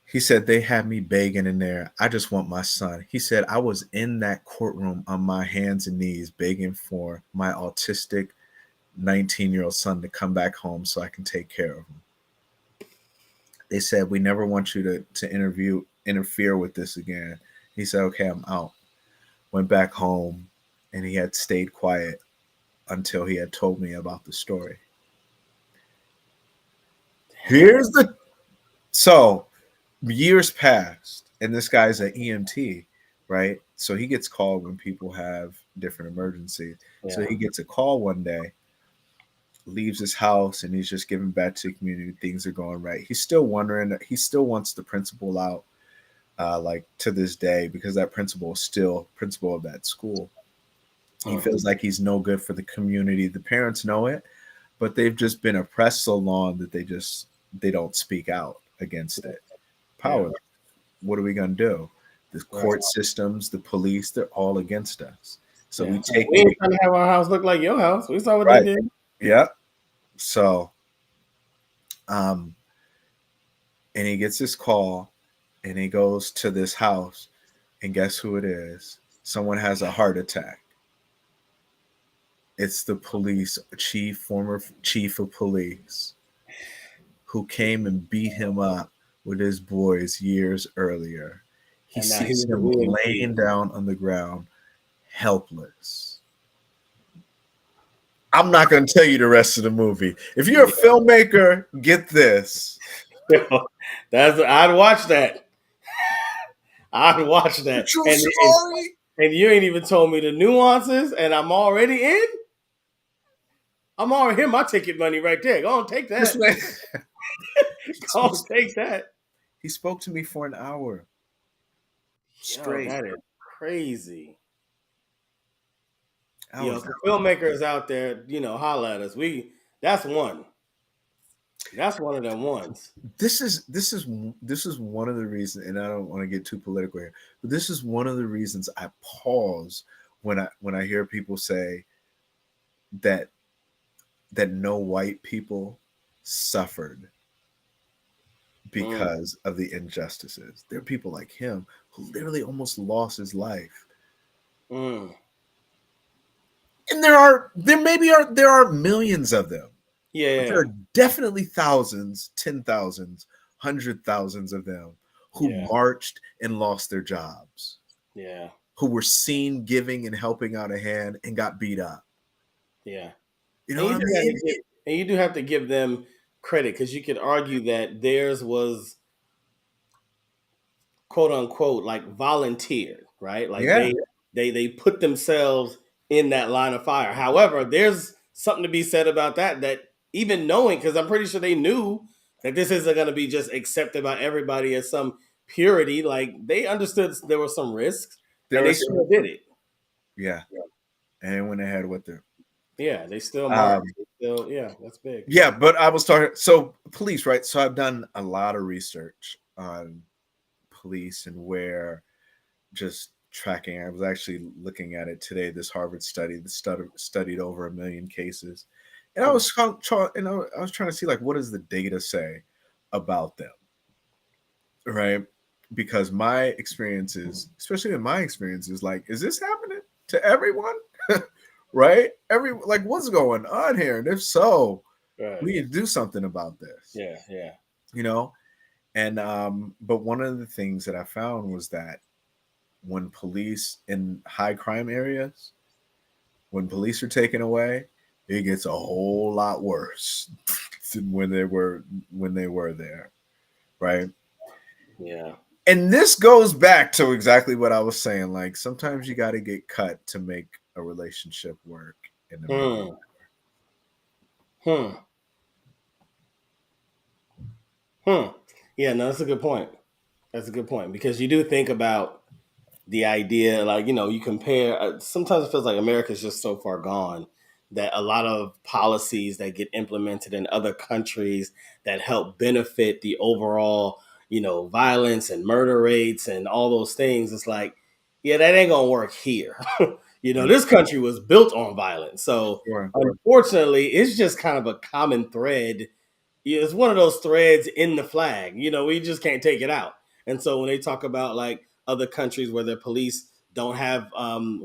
He said, they had me begging in there. I just want my son. He said, I was in that courtroom on my hands and knees begging for my autistic 19-year-old son to come back home so I can take care of him. They said, we never want you to interfere with this again. He said, okay, I'm out. Went back home, and he had stayed quiet until he had told me about the story. Damn. Here's the so years passed, and this guy's an EMT, right? So he gets called when people have different emergencies. So Yeah. he gets a call one day, leaves his house, and he's just giving back to the community. Things are going right. He's still wondering. He still wants the principal out, like to this day, because that principal is still principal of that school. He feels like he's no good for the community. The parents know it, but they've just been oppressed so long that they don't speak out against it. Yeah. Power. What are we gonna do? The Right. court systems, the police, they're all against us. So Yeah. we take We what ain't we trying to have our house look like your house. We saw what they right. did. Yeah. So um and he gets this call and he goes to this house and guess who it is? Someone has a heart attack. It's the police chief, former chief of police, who came and beat him up with his boys years earlier. He And now he sees was him the EMT. laying down on the ground, helpless. I'm not going to tell you the rest of the movie. If you're a Yeah. filmmaker, get this. I'd watch that. I'd watch The that. true And story. and you ain't even told me the nuances, and I'm already in. I'm already here. My ticket money right there. Go on, take This that. man, Go on, take that. he spoke to me for an hour Yo, straight. that is crazy. I Yo, was for filmmakers out there, holla at us. That's one. That's one of them ones. this is one of the reasons, and I don't want to get too political here, but this is one of the reasons I pause when I hear people say that no white people suffered Mm, because of the injustices. There are people like him who literally almost lost his life. mm. And there are millions of them. But there Yeah, are definitely thousands, 10,000s, 100,000s of them who yeah, marched and lost their jobs, yeah, who were seen giving and helping out a hand and got beat up. yeah. You know what I mean? And you do have to give them credit because you could argue that theirs was quote unquote like volunteered, right? Like Yeah, they put themselves in that line of fire. However, there's something to be said about that. That even knowing, because I'm pretty sure they knew that this isn't going to be just accepted by everybody as some purity. Like they understood there were some risks, there and they was some. still did it. Yeah, and went ahead with it. Yeah, they still marched. Um, Still, yeah, that's big. yeah, but I was talking. So police, right? So I've done a lot of research on police and where just tracking. I was actually looking at it today. This Harvard study that studied over 1 million cases, and I Hmm. was I was trying to see like what does the data say about them, right? Because my experiences, especially in my experiences, like, is this happening to everyone? Right? Like, what's going on here? And if so, Right. we need to do something about this, Yeah. Yeah. you know? And but one of the things that I found was that when police in high crime areas, when police are taken away, it gets a whole lot worse than when they were there, right? Yeah. And this goes back to exactly what I was saying. Like sometimes you got to get cut to make a relationship work in the middle. Hmm. Hmm. Hmm. Yeah. No, that's a good point. That's a good point because you do think about the idea, like, you compare, sometimes it feels like America's just so far gone that a lot of policies that get implemented in other countries that help benefit the overall, violence and murder rates and all those things, it's like, yeah, that ain't gonna work here. This country was built on violence. So Sure. unfortunately, it's just kind of a common thread. Yeah, it's one of those threads in the flag. We just can't take it out. And so when they talk about like other countries where their police don't have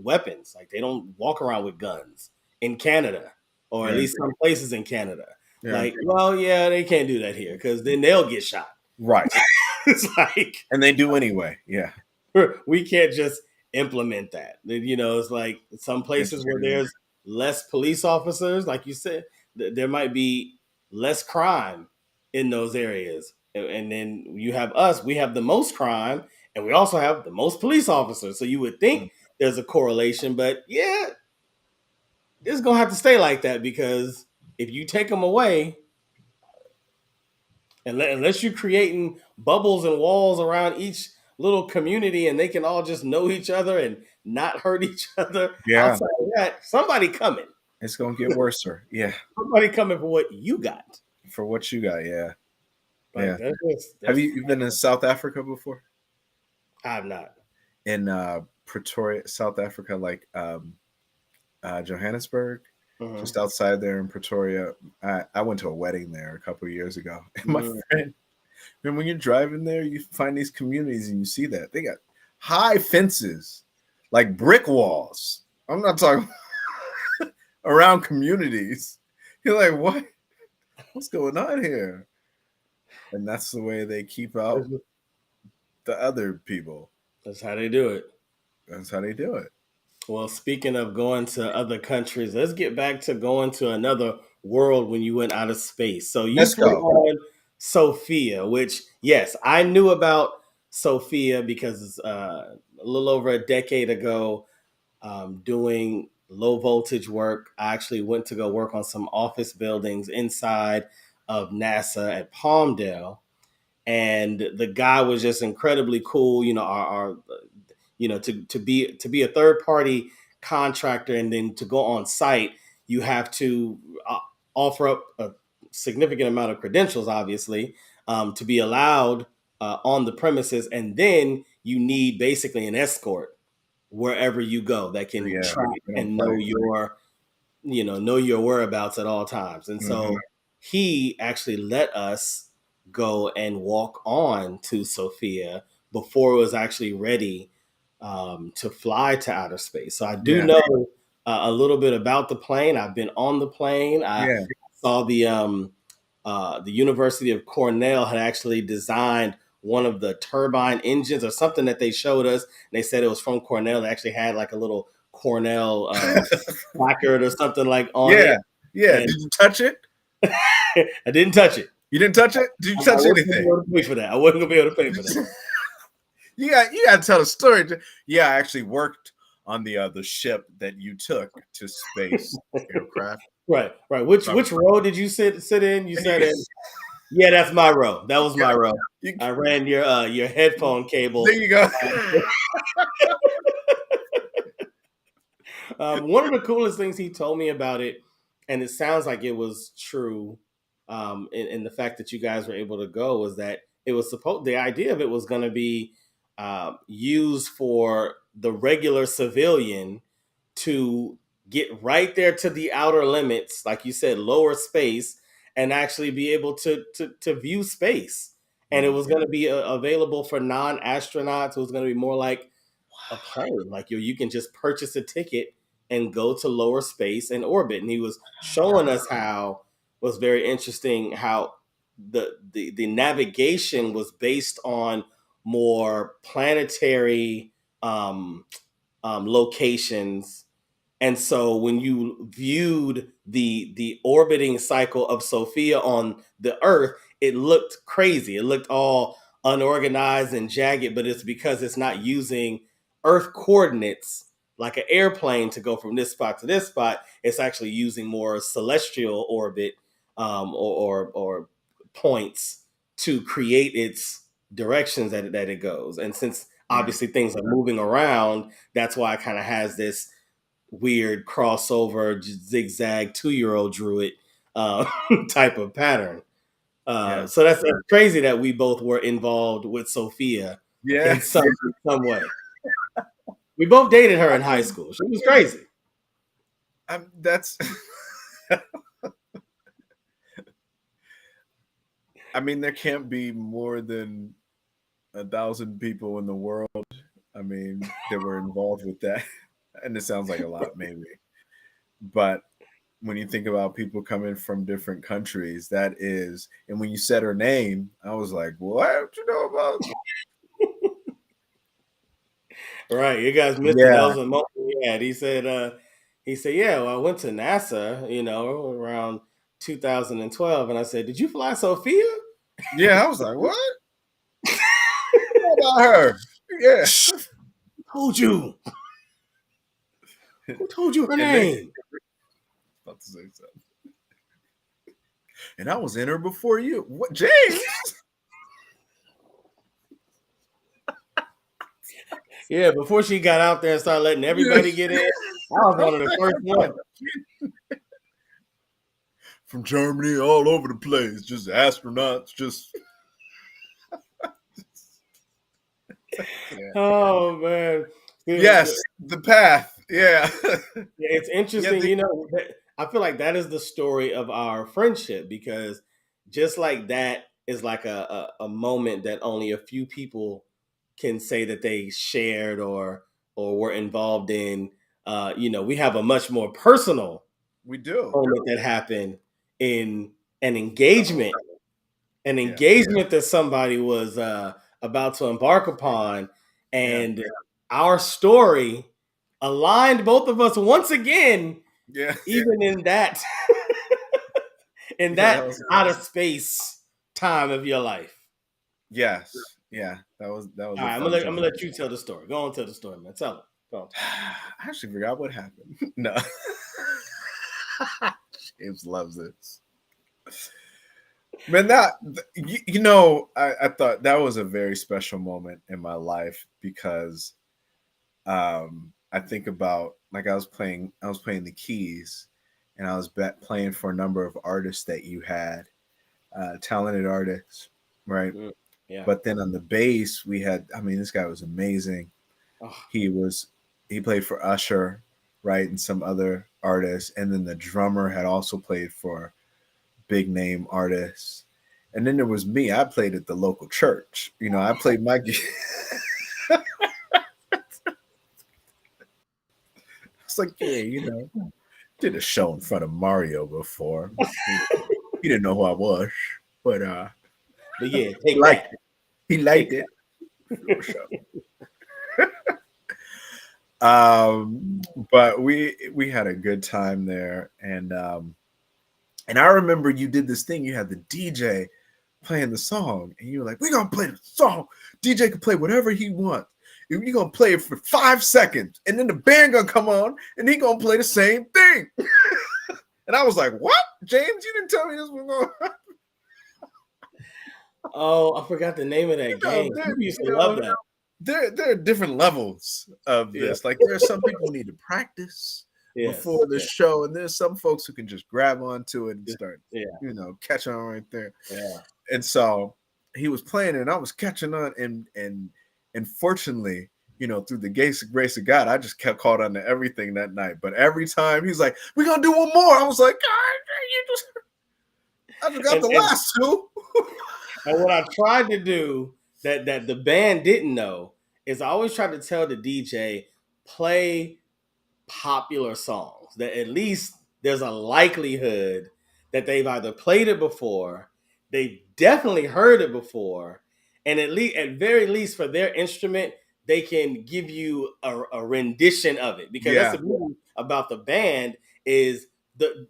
weapons, like they don't walk around with guns in Canada, or at Yeah. least some places in Canada. Yeah. Like, well, yeah, they can't do that here because then they'll get shot. Right. It's like And they do anyway. Yeah. we can't just implement that. It's like some It's places where true. there's less police officers, like you said, there might be less crime in those areas. And then you have us, we have the most crime, and we also have the most police officers. So you would think there's a correlation, but yeah, it's gonna have to stay like that because if you take them away, unless you're creating bubbles and walls around each little community and they can all just know each other and not hurt each other Yeah. outside of that, somebody coming. It's gonna get worse, sir. Yeah. Somebody coming for what you got. For what you got. Yeah. Like Yeah. that's just Have that's you been in South Africa before? I'm not. In Pretoria, South Africa, like Johannesburg, Mm-hmm. just outside there in Pretoria. I went to a wedding there a couple of years ago. And my Mm-hmm. friend, and when you're driving there, you find these communities and you see that they got high fences, like brick walls. I'm not talking around communities. You're like, what? What's going on here? And that's the way they keep out the other people. That's how they do it. That's how they do it. Well, speaking of going to other countries, let's get back to going to another world when you went out of space. So you Let's flew go. on Sophia, which, yes, I knew about Sophia because a little over a decade ago, doing low voltage work, I actually went to go work on some office buildings inside of NASA at Palmdale. And the guy was just incredibly cool. Our to be a third party contractor and then to go on site, you have to offer up a significant amount of credentials, obviously, to be allowed on the premises, and then you need basically an escort wherever you go that can Yeah, track they don't and play. know your whereabouts at all times. And Hmm. so he actually let us go and walk on to Sophia before it was actually ready to fly to outer space. So I do Yeah, know a little bit about the plane. I've been on the plane. I yeah. saw the University of Cornell had actually designed one of the turbine engines or something that they showed us. And they said it was from Cornell. They actually had like a little Cornell placard or something like on Yeah, it. Yeah. And Did you touch it? I didn't touch it. You didn't touch it? Did you I touch wasn't gonna be anything? able to pay for that. I wasn't gonna be able to pay for that. You got to tell the story. Yeah, I actually worked on the ship that you took to space aircraft. Right, right. Which So, row did you sit in? You sat in. Yeah, that's my row. That was my row. you, I ran your headphone there cable. you go. One of the coolest things he told me about it, and it sounds like it was true, in the fact that you guys were able to go, was that it was supposed. The idea of it was going to be used for the regular civilian to get right there to the outer limits, like you said, lower space, and actually be able to view space. And it was going to be available for non-astronauts. It was going to be more like a plane. Like you can just purchase a ticket and go to lower space and orbit. And he was showing us how, was very interesting, how the navigation was based on more planetary locations. And so when you viewed the orbiting cycle of Sophia on the Earth, it looked crazy. It looked all unorganized and jagged, but it's because it's not using Earth coordinates like an airplane to go from this spot to this spot. It's actually using more celestial orbit, or points to create its directions that it goes. And since Right. obviously things are moving around, that's why it kind of has this weird crossover zigzag 2-year-old druid uh, type of pattern. Yeah. So that's crazy that we both were involved with Sophia Yeah. in some way. We both dated her in high school. She was crazy. That's. I mean, there can't be more than 1,000 people in the world. I mean, that were involved with that, and it sounds like a lot, maybe. But when you think about people coming from different countries, that is, and when you said her name, I was like, "What you know about?" Right, you guys missed it. That Yeah, was a moment we had. He said, yeah, well, I went to NASA, around 2012, and I said, did you fly Sophia? yeah. I was like, "What? What about her?" Yeah, Shh, who told you? Who told you her and they name? about to say something, and I was in her before you. What, James? Yeah, before she got out there and started letting everybody get in, I was one of the first ones. From Germany, all over the place, just astronauts, just yeah. Oh man, Yes, the path. Yeah, it's yeah. interesting. I feel like that is the story of our friendship, because just like that is like a moment that only a few people can say that they shared or were involved in. We have a much more personal We do. moment that happened in an engagement Yeah, that somebody was about to embark upon, yeah, and our story aligned both of us once again, yeah, even in that in yeah. That that was out of space time of your life. yes, yeah. That was All a right, fun I'm time. gonna let you tell the story. Go on, tell the story, man. Tell it. Go on. I actually forgot what happened. No, James loves this. Man, I thought that was a very special moment in my life because I think about like I was playing the keys, and I was playing for a number of artists that you had, talented artists, right? Mm, yeah. But then on the bass, we had. I mean, this guy was amazing. Oh, He was he played for Usher, right, and some other artists, and then the drummer had also played for big name artists. And then there was me. I played at the local church. I played my. It's like, yeah, did a show in front of Mario before. He didn't know who I was, but but yeah, he take liked that. it. He Take liked that. it for sure. Um, but we had a good time there, and And I remember you did this thing. You had the DJ playing the song, and you were like, "We're gonna play the song. DJ can play whatever he wants. You're gonna play it for 5 seconds, and then the band gonna come on, and he gonna play the same thing." And I was like, "What, James? You didn't tell me this was going." Oh, I forgot the name of that know, game. there, People used you to love know, that. there are different levels of Yeah. this. Like there are some people who need to practice before Yes. the Yeah. show, and there's some folks who can just grab onto it and Just, start, yeah. catching on right there. Yeah. And so he was playing, and I was catching on, and fortunately, through the grace of God, I just kept caught on to everything that night. But every time he's like, "We're gonna do one more," I was like, "God, I forgot And the and last two." and what I tried to do that the band didn't know is I always tried to tell the DJ play popular songs that at least there's a likelihood that they've either played it before, they've definitely heard it before, and at very least for their instrument, they can give you a rendition of it. Because that's Yeah, the beauty about the band is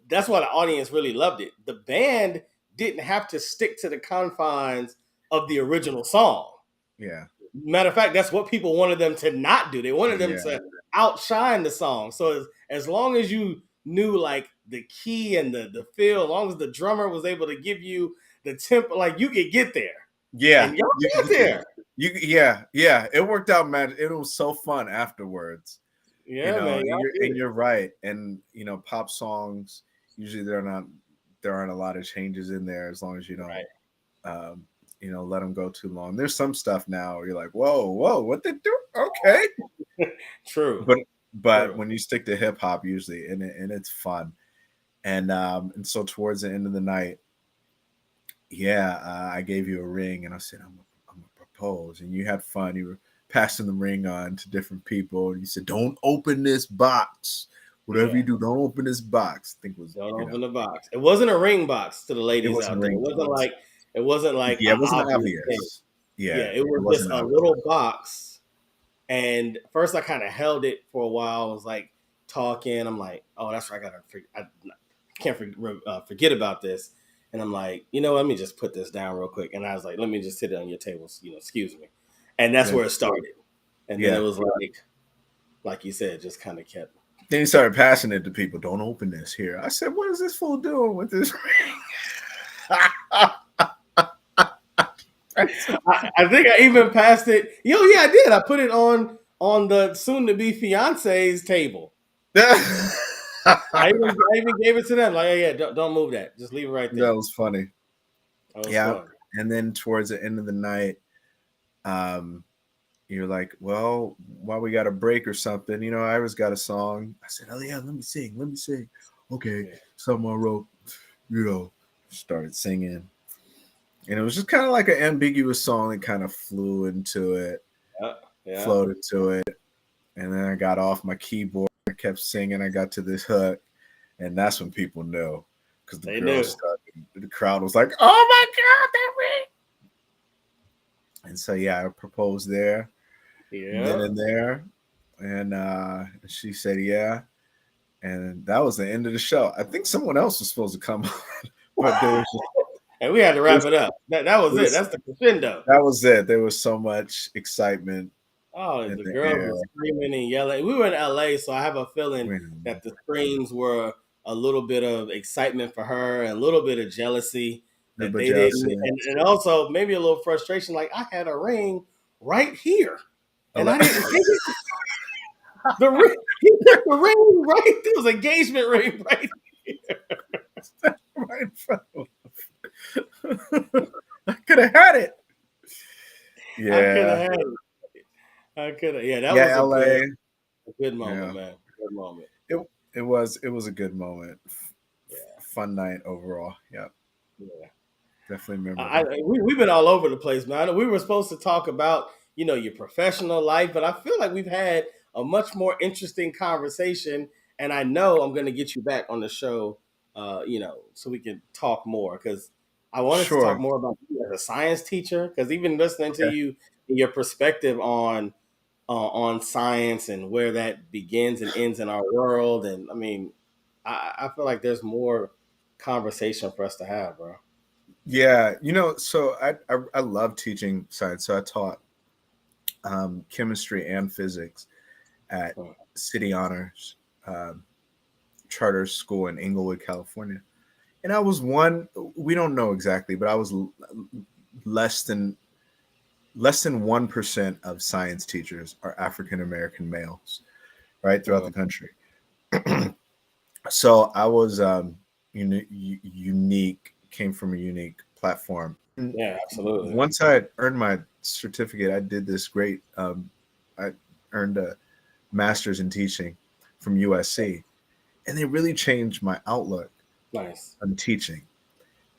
that's why the audience really loved it. The band didn't have to stick to the confines of the original song. yeah, Matter of fact, that's what people wanted them to not do. They wanted them yeah, to outshine the song. So as long as you knew like the key and the feel, as long as the drummer was able to give you the tempo, like you could get there. yeah. And y'all You can get get there. there. Yeah. It worked out, man. It was so fun afterwards. Yeah, man. Y'all did And it. you're right. And pop songs usually there aren't a lot of changes in there as long as you don't Right. um, let them go too long. There's some stuff now where you're like, whoa, what they do? Okay, True. but True. when you stick to hip hop, usually and it's fun. And so towards the end of the night, yeah, I gave you a ring and I said I'm gonna propose, and you had fun. You were passing the ring on to different people, and you said, "Don't open this box. Whatever Yeah. you do, don't open this box." I think it was Don't open the box. It wasn't a ring box to the it ladies wasn't out a there. ring box. It wasn't like Yeah, an it wasn't obvious thing. obvious. Yeah, Yeah, it it was just wasn't a obvious. little box. And first, I kind of held it for a while. I was like talking. I'm like, oh, that's right. I can't forget about this. And I'm like, let me just put this down real quick. And I was like, let me just sit it on your table. Excuse me. And that's Yeah, where it started. And then it yeah. was like you said, just kind of kept. Then he started passing it to people. Don't open this here. I said, "What is this fool doing with this ring?" I think I even passed it. Yeah, I did. I put it on the soon to be fiance's table. That I even gave it to them. Like, yeah, don't move that. Just leave it right there. was funny. That was Yeah. fun. And then towards the end of the night, um, you're like, "Well, while we got a break or something, Ira's got a song." I said, "Oh yeah, let me sing. Let me sing." Okay, Yeah. something I wrote. Started singing, and it was just kind of like an ambiguous song. It kind of flew into it, Yeah. Yeah. flowed into it, and then I got off my keyboard. I kept singing. I got to this hook, and that's when people knew because the They girls knew. started. The crowd was like, "Oh my god, that ring!" And so yeah, I proposed there, and then Yeah. and there, and she said yeah, and that was the end of the show. I think someone else was supposed to come on, but And we had to wrap this, it up. That was it. this That's the crescendo. that was it. There was so much excitement Oh, in the the girls air. were screaming and yelling. We were in LA, so I have a feeling that the screams were a little bit of excitement for her and a little bit of jealousy that But they didn't, jealousy. and also maybe a little frustration. Like I had a ring right here, and I Ele- didn't take it. The ring, he took the ring right. There was an engagement ring right. right in front of him. I could have had it. I could have Yeah. had it. I could have. Yeah, that was Yeah, LA. a good moment, Yeah. man. Good moment. It it was a good moment. Yeah, Fun night overall. Yeah. yeah. Definitely memorable. We've been all over the place, man. I know we were supposed to talk about your professional life, but I feel like we've had a much more interesting conversation, and I know I'm going to get you back on the show, so we can talk more because I wanted to talk Sure. more about you as a science teacher because even listening to Okay. you and your perspective on science and where that begins and ends in our world, and I mean, I feel like there's more conversation for us to have, bro. Yeah, so I love teaching science. So I taught chemistry and physics at Mm. City Honors um, Charter School in Inglewood, California. And I was one. We don't know exactly, but I was less than 1% of science teachers are African American males, right, throughout Mm. the country. So I was unique, came from a unique platform. And Yeah, absolutely. once I had earned my certificate, I did this great. I earned a master's in teaching from USC, and they really changed my outlook Nice. on teaching.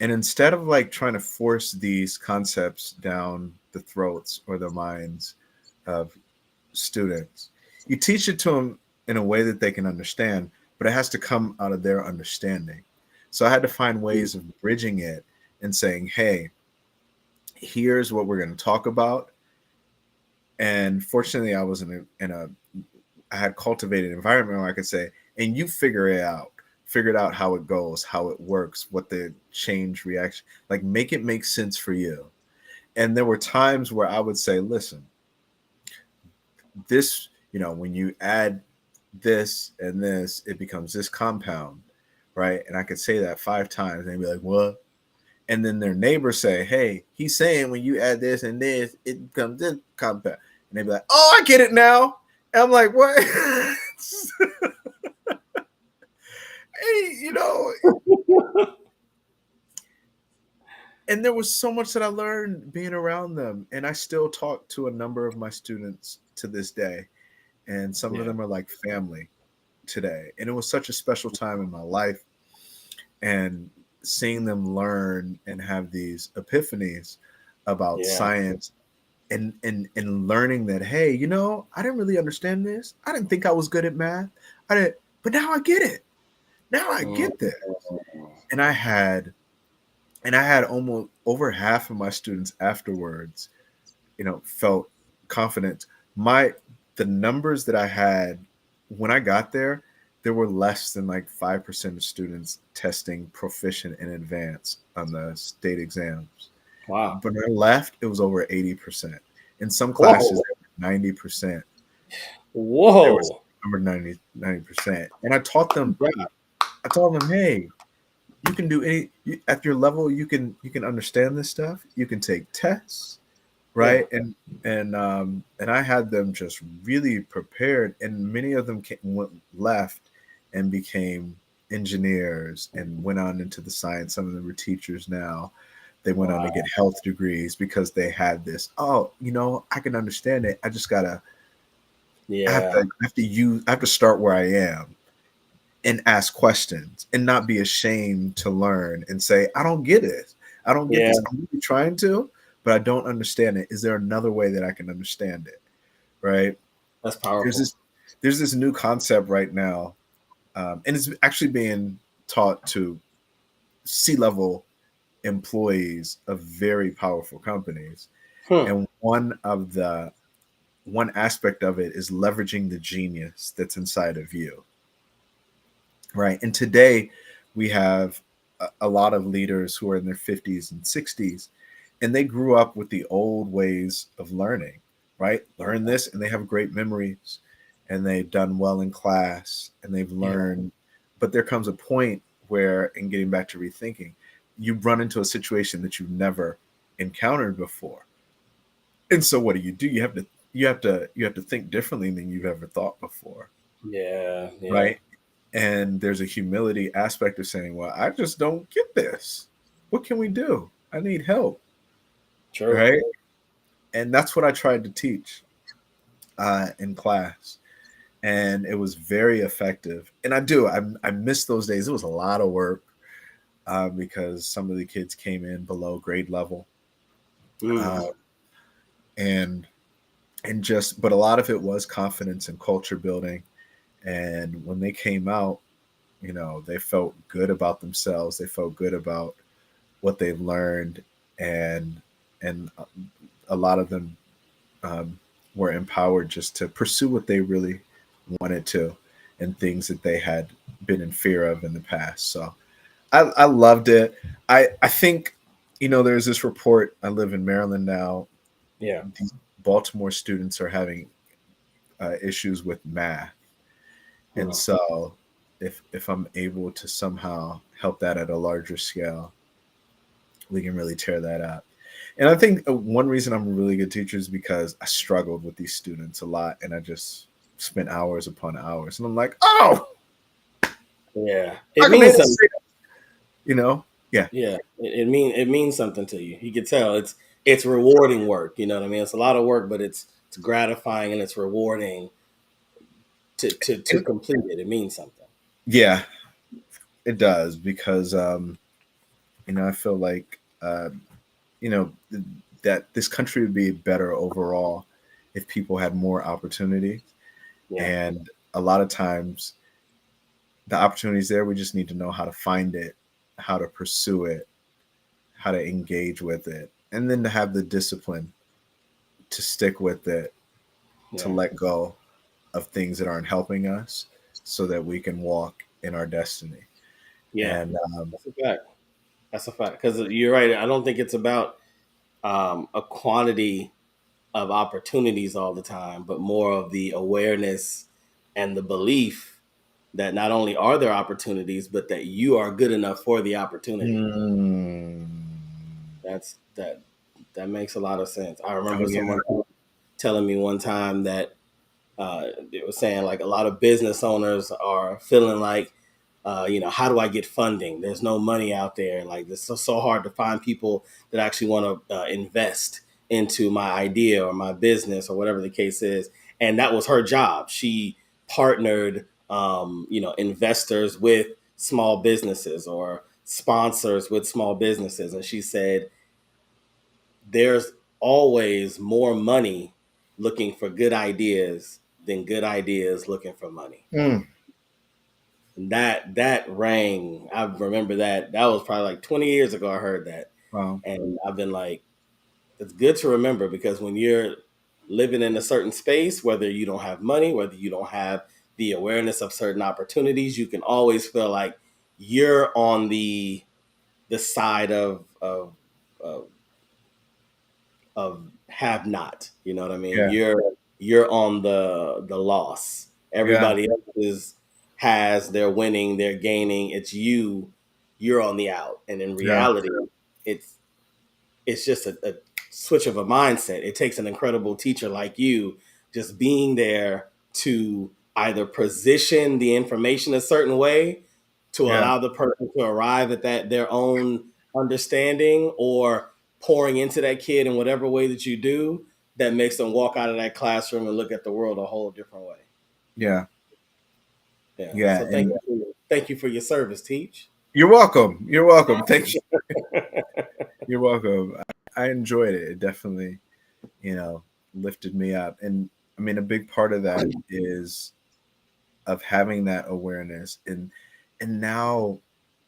And instead of like trying to force these concepts down the throats or the minds of students, you teach it to them in a way that they can understand, but it has to come out of their understanding. So I had to find Mm. ways of bridging it and saying, hey, here's what we're going to talk about. And fortunately, I was I had cultivated an environment where I could say, and you figure it out how it goes, how it works, what the change reaction, like make it make sense for you. And there were times where I would say, listen, this, when you add this and this, it becomes this compound, right? And I could say that 5 times and they'd be like, what? And then their neighbors say, hey, he's saying when you add this and this, it becomes this compound. And they'd be like, oh, I get it now. And I'm like, what? Hey, and there was so much that I learned being around them. And I still talk to a number of my students to this day. And some of Yeah. them are like family today. And it was such a special time in my life. And seeing them learn and have these epiphanies about Yeah. science and learning that, hey, I didn't really understand this. I didn't think I was good at math. I didn't, but now I get it. Now I Mm. get this. And I had almost over half of my students afterwards, felt confident. The numbers that I had when I got there were less than like 5% of students testing proficient in advance on the state exams. Wow. But when I left, it was over 80%. In some classes, Whoa. they were 90%. They were Whoa. over 90%. And Yeah. I told them, hey, you can do at your level, you can understand this stuff. You can take tests, Yeah. right? And I had them just really prepared, and many of them left and became engineers and went on into the science. Some of them were teachers now. They went on to get Wow. health degrees because they had this. Oh, I can understand it. I just gotta. Yeah. I have to start where I am and ask questions and not be ashamed to learn and say, I don't get it. I don't get Yeah. this. I'm really trying to, but I don't understand it. Is there another way that I can understand it? Right. That's There's powerful. this there's this new concept right now, and it's actually being taught to C-level employees of very powerful companies. Hmm. And one aspect of it is leveraging the genius that's inside of you. Right. And today we have a lot of leaders who are in their 50s and 60s, and they grew up with the old ways of learning, right? Learn this, and they have great memories, and they've done well in class, and they've Yeah. learned. But there comes a point where, in getting back to rethinking, you run into a situation that you've never encountered before. And so what do? You have to think differently than you've ever thought before, Yeah. Yeah. right? And there's a humility aspect of saying, well, I just don't get this. What can we do? I need help. True. Right. And that's what I tried to teach in class. And it was very effective. And I miss those days. It was a lot of work because some of the kids came in below grade level. Mm. Uh, and, but a lot of it was confidence and culture building. And when they came out, they felt good about themselves. They felt good about what they've learned, and and a lot of them um, were empowered just to pursue what they really wanted to, and things that they had been in fear of in the past. So I loved it. I think, there's this report. I live in Maryland now. Yeah. These Baltimore students are having issues with math, and Mm. so if I'm able to somehow help that at a larger scale, we can really tear that up. And I think one reason I'm a really good teacher is because I struggled with these students a lot, and I just spent hours upon hours, and I'm like, oh, Yeah. how It come they means didn't something. say that? Yeah, Yeah. It means something to you. You could tell it's rewarding work. You know what I mean? It's a lot of work, but it's gratifying and it's rewarding to and complete it. It means something. yeah, it does because I feel like you know that this country would be better overall if people had more opportunity. Yeah. And a lot of times the opportunities there, we just need to know how to find it, how to pursue it, how to engage with it, and then to have the discipline to stick with it, to Yeah. let go of things that aren't helping us so that we can walk in our destiny. Yeah. And That's a fact. That's a fact. Because you're right. I don't think it's about a quantity of opportunities all the time, but more of the awareness and the belief that not only are there opportunities, but that you are good enough for the opportunity. mm, That that makes a lot of sense. I remember oh yeah, someone telling me one time that it was saying like a lot of business owners are feeling like, how do I get funding? There's no money out there. Like it's so hard to find people that actually want to invest into my idea or my business or whatever the case is. And that was her job. She partnered, investors with small businesses or sponsors with small businesses. And she said, there's always more money looking for good ideas than good ideas looking for money. mm, And that rang. I remember that. That was probably like 20 years ago I heard that. wow, And I've been like, it's good to remember because when you're living in a certain space, whether you don't have money, whether you don't have the awareness of certain opportunities, you can always feel like you're on the side of have not. You know what I mean? yeah, You're on the loss. yeah, Everybody else has their winning, they're gaining. It's you're on the out. And in yeah, reality, it's it's just a switch of a mindset. It takes an incredible teacher like you just being there to either position the information a certain way to yeah, allow the person to arrive at that their own understanding or pouring into that kid in whatever way that you do that makes them walk out of that classroom and look at the world a whole different way. yeah, Yeah. yeah. So And thank you for your service, Teach. you're welcome. You're welcome. Thank you. You're welcome. I enjoyed it. It definitely, you know, lifted me up. And I mean, a big part of that is of having that awareness. And now,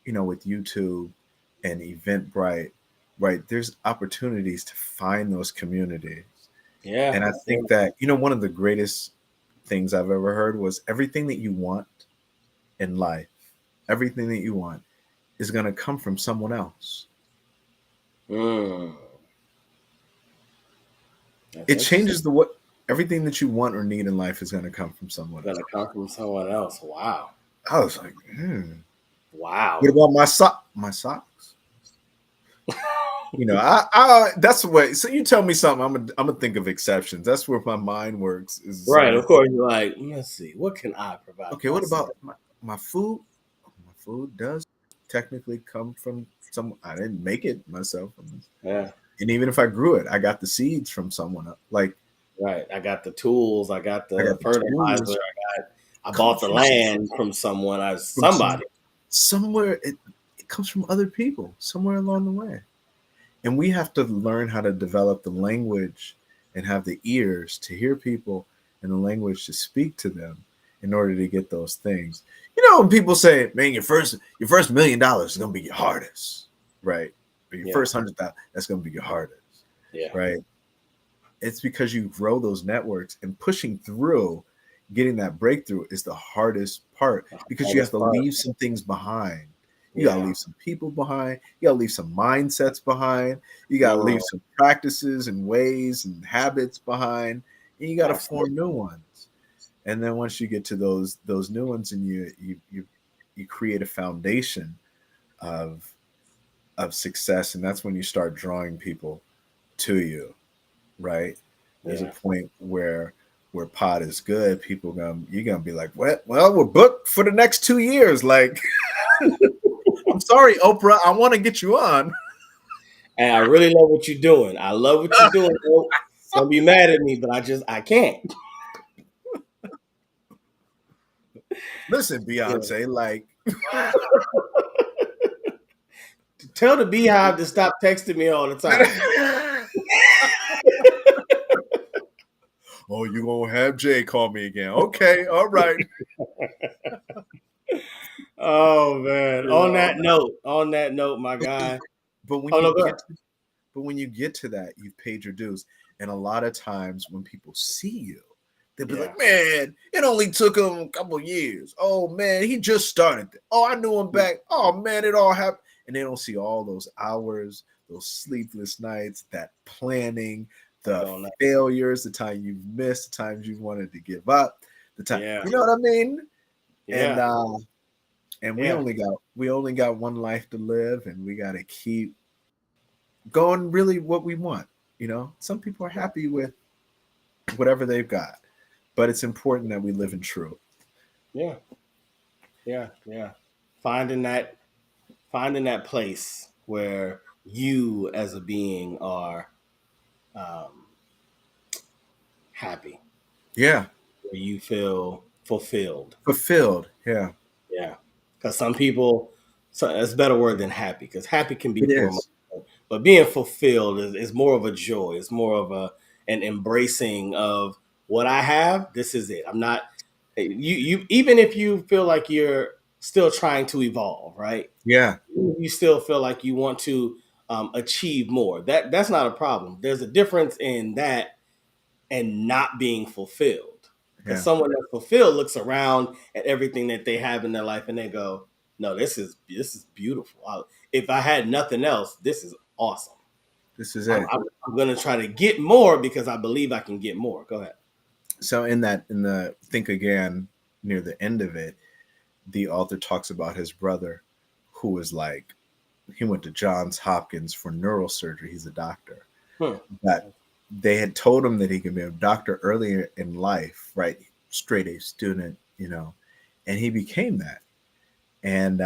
with YouTube and Eventbrite, right, there's opportunities to find those communities. Yeah. And I Yeah. think that, one of the greatest things I've ever heard was everything that you want in life, everything that you want is going to come from someone else. Mm, that's It interesting. changes the what everything that you want or need in life is going to come from someone else. Gonna come from someone else. Wow. I was like, what Wow. about my socks? I that's the way. So you tell me something, I'm gonna think of exceptions. That's where my mind works. Is Right. something. Of course, you're like, let's see, what can I provide Okay, what myself? about my food? My food does technically come from some. I didn't make it myself, Yeah. and even if I grew it, I got the seeds from someone else. Like Right. I got the tools. I got I the got the fertilizer. tools. I Comes bought the from land from someone. I from somebody. somewhere. It comes from other people somewhere along the way. And we have to learn how to develop the language and have the ears to hear people and the language to speak to them in order to get those things. When people say, "Man, your first $1 million is gonna be your hardest," right? Or your Yeah. first 100,000, that's gonna be your hardest, Yeah. right? It's because you grow those networks and pushing through, getting that breakthrough is the hardest part The because you have hardest to part. leave some things behind. You got to Yeah. leave some people behind. You got to leave some mindsets behind. You got to leave Mm, some practices and ways and habits behind. And you got to form absolutely. new ones. And then once you get to those new ones, and you create a foundation of success, and that's when you start drawing people to you, right? There's a Yeah. point where pod is good. People gonna you're gonna be like, well, we're booked for the next 2 years. Like, I'm sorry, Oprah, I want to get you on. And I really love what you're doing. I love what you're doing, bro. Don't be mad at me, but I can't. Listen, Yeah. Beyonce, like, Tell the Beehive to stop texting me all the time. oh, you gonna have Jay call me again? Okay, all right. Oh man. You know, On that note, my guy. but when Oh you no, go ahead. get to, but when you get to that, you've paid your dues. And a lot of times when people see you, they'll be Yeah. like, "Man, it only took him a couple years. Oh man, he just started. Oh, I knew him back. Oh man, it all happened." And they don't see all those hours, those sleepless nights, that planning, I the don't know. failures, the time you've missed, the times you've wanted to give up, the time. Yeah. You know what I mean? And Yeah. we Yeah. only got one life to live, and we got to keep going really what we want. Some people are Yeah. happy with whatever they've got, but it's important that we live in truth. Yeah. Yeah. Yeah. Finding that finding that place where you as a being are um, happy, Yeah, where you feel fulfilled. fulfilled. Yeah, Yeah, because some people, so that's a better word than happy, because happy can be it for a is. moment, but being fulfilled is more of a joy. It's more of an embracing of what I have. This is it. I'm not you. Even if you feel like you're still trying to evolve, right? Yeah, You still feel like you want to achieve more. That's not a problem. There's a difference in that and not being fulfilled. Because yeah. someone that's fulfilled looks around at everything that they have in their life and they go, "No, this is beautiful. If I had nothing else, this is awesome. This is I'm, it. I'm, I'm going to try to get more because I believe I can get more." Go ahead. So in the think again, near the end of it, the author talks about his brother, who was like, he went to Johns Hopkins for neurosurgery. He's a doctor. Hmm. That they had told him that he could be a doctor earlier in life, right? Straight A student, and he became that. And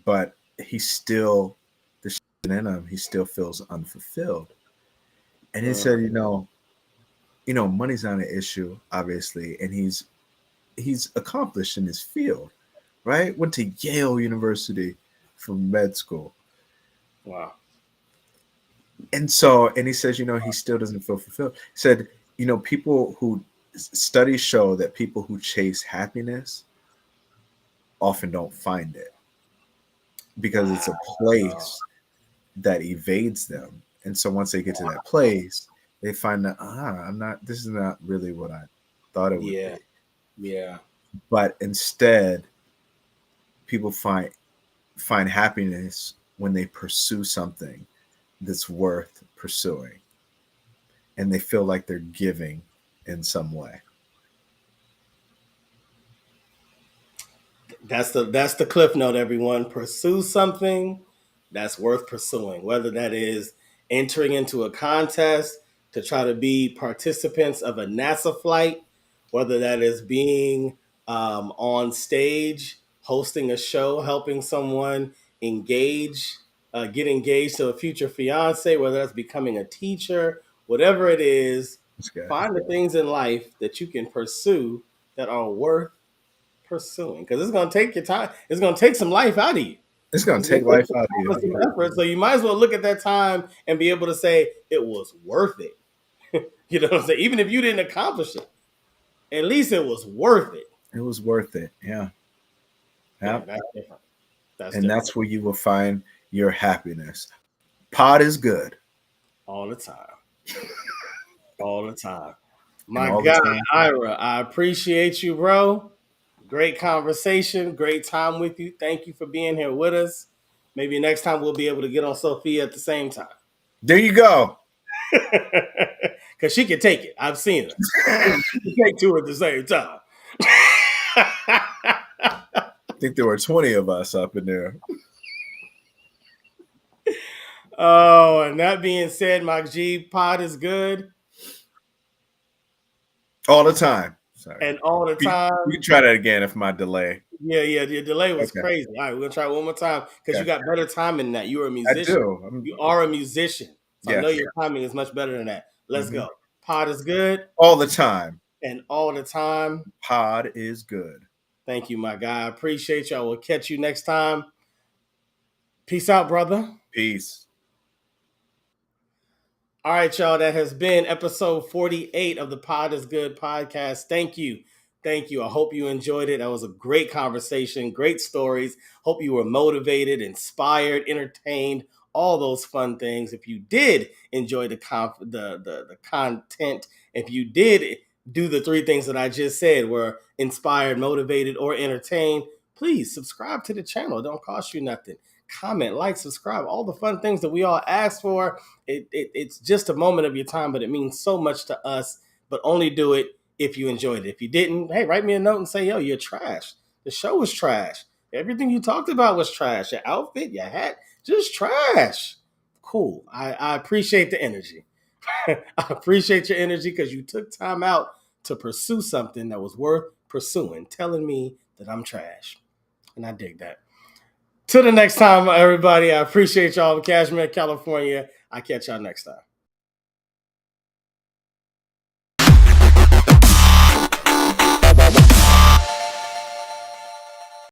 but he still, the shit in him, he still feels unfulfilled. And he Hmm. said, money's not an issue, obviously, and he's accomplished in his field, right? Went to Yale University for med school. Wow. And he says, he still doesn't feel fulfilled. He said, people who studies show that people who chase happiness often don't find it because it's a Wow. place that evades them. And so once they get to that place, they find that this is not really what I thought it would Yeah. be. Yeah. But instead, people find happiness when they pursue something that's worth pursuing, and they feel like they're giving in some way. That's the cliff note, everyone. Pursue something that's worth pursuing, whether that is entering into a contest to try to be participants of a NASA flight, whether that is being on stage, hosting a show, helping someone engage, get engaged to a future fiance, whether that's becoming a teacher, whatever it is, That's good. find the things in life that you can pursue that are worth pursuing, because it's going to take your time. It's going to take some life out of you. It's going It's to going take to take life some out of time you. and some effort. So you might as well look at that time and be able to say it was worth it. You know what I'm saying? Even if you didn't accomplish it, at least it was worth it. It was worth it. Yeah. Yeah, Yeah. that's different. That's And different that's where you will find your happiness. Pod is good. all the time. All the time. And My all the God, time. Ira, I appreciate you, bro. Great conversation. Great time with you. Thank you for being here with us. Maybe next time we'll be able to get on S.O.F.I.A at the same time. There you go. Because she can take it. I've seen her. She can take two at the same time. I think there were 20 of us up in there. Oh, and that being said, my G, pod is good. All the time. Sorry. And all the time. We can try that again if my delay. Yeah, your delay was Okay. crazy. All right, we're gonna try it one more time because Okay. you got better timing than that. You were a I musician. do. You are a musician. So I know Yes. your timing is much better than that. Let's Mhm. go. Pod is good. All the time. And all the time. Pod is good. Thank you, my guy. I appreciate you. I will catch you next time. Peace out, brother. Peace. All right, y'all. That has been episode 48 of the Pod is Good podcast. Thank you. Thank you. I hope you enjoyed it. That was a great conversation, great stories. Hope you were motivated, inspired, entertained, all those fun things. If you did enjoy the content, if you did do the three things that I just said, were inspired, motivated, or entertained, please subscribe to the channel. It don't cost you nothing. Comment, like, subscribe, all the fun things that we all ask for. It's just a moment of your time, but it means so much to us. But only do it if you enjoyed it. If you didn't, hey, write me a note and say, yo, you're trash. The show was trash. Everything you talked about was trash. Your outfit, your hat, just trash. Cool. I appreciate the energy. I appreciate your energy because you took time out to pursue something that was worth pursuing, telling me that I'm trash. And I dig that. Till the next time, everybody, I appreciate y'all in Cashmere, California. I'll catch y'all next time.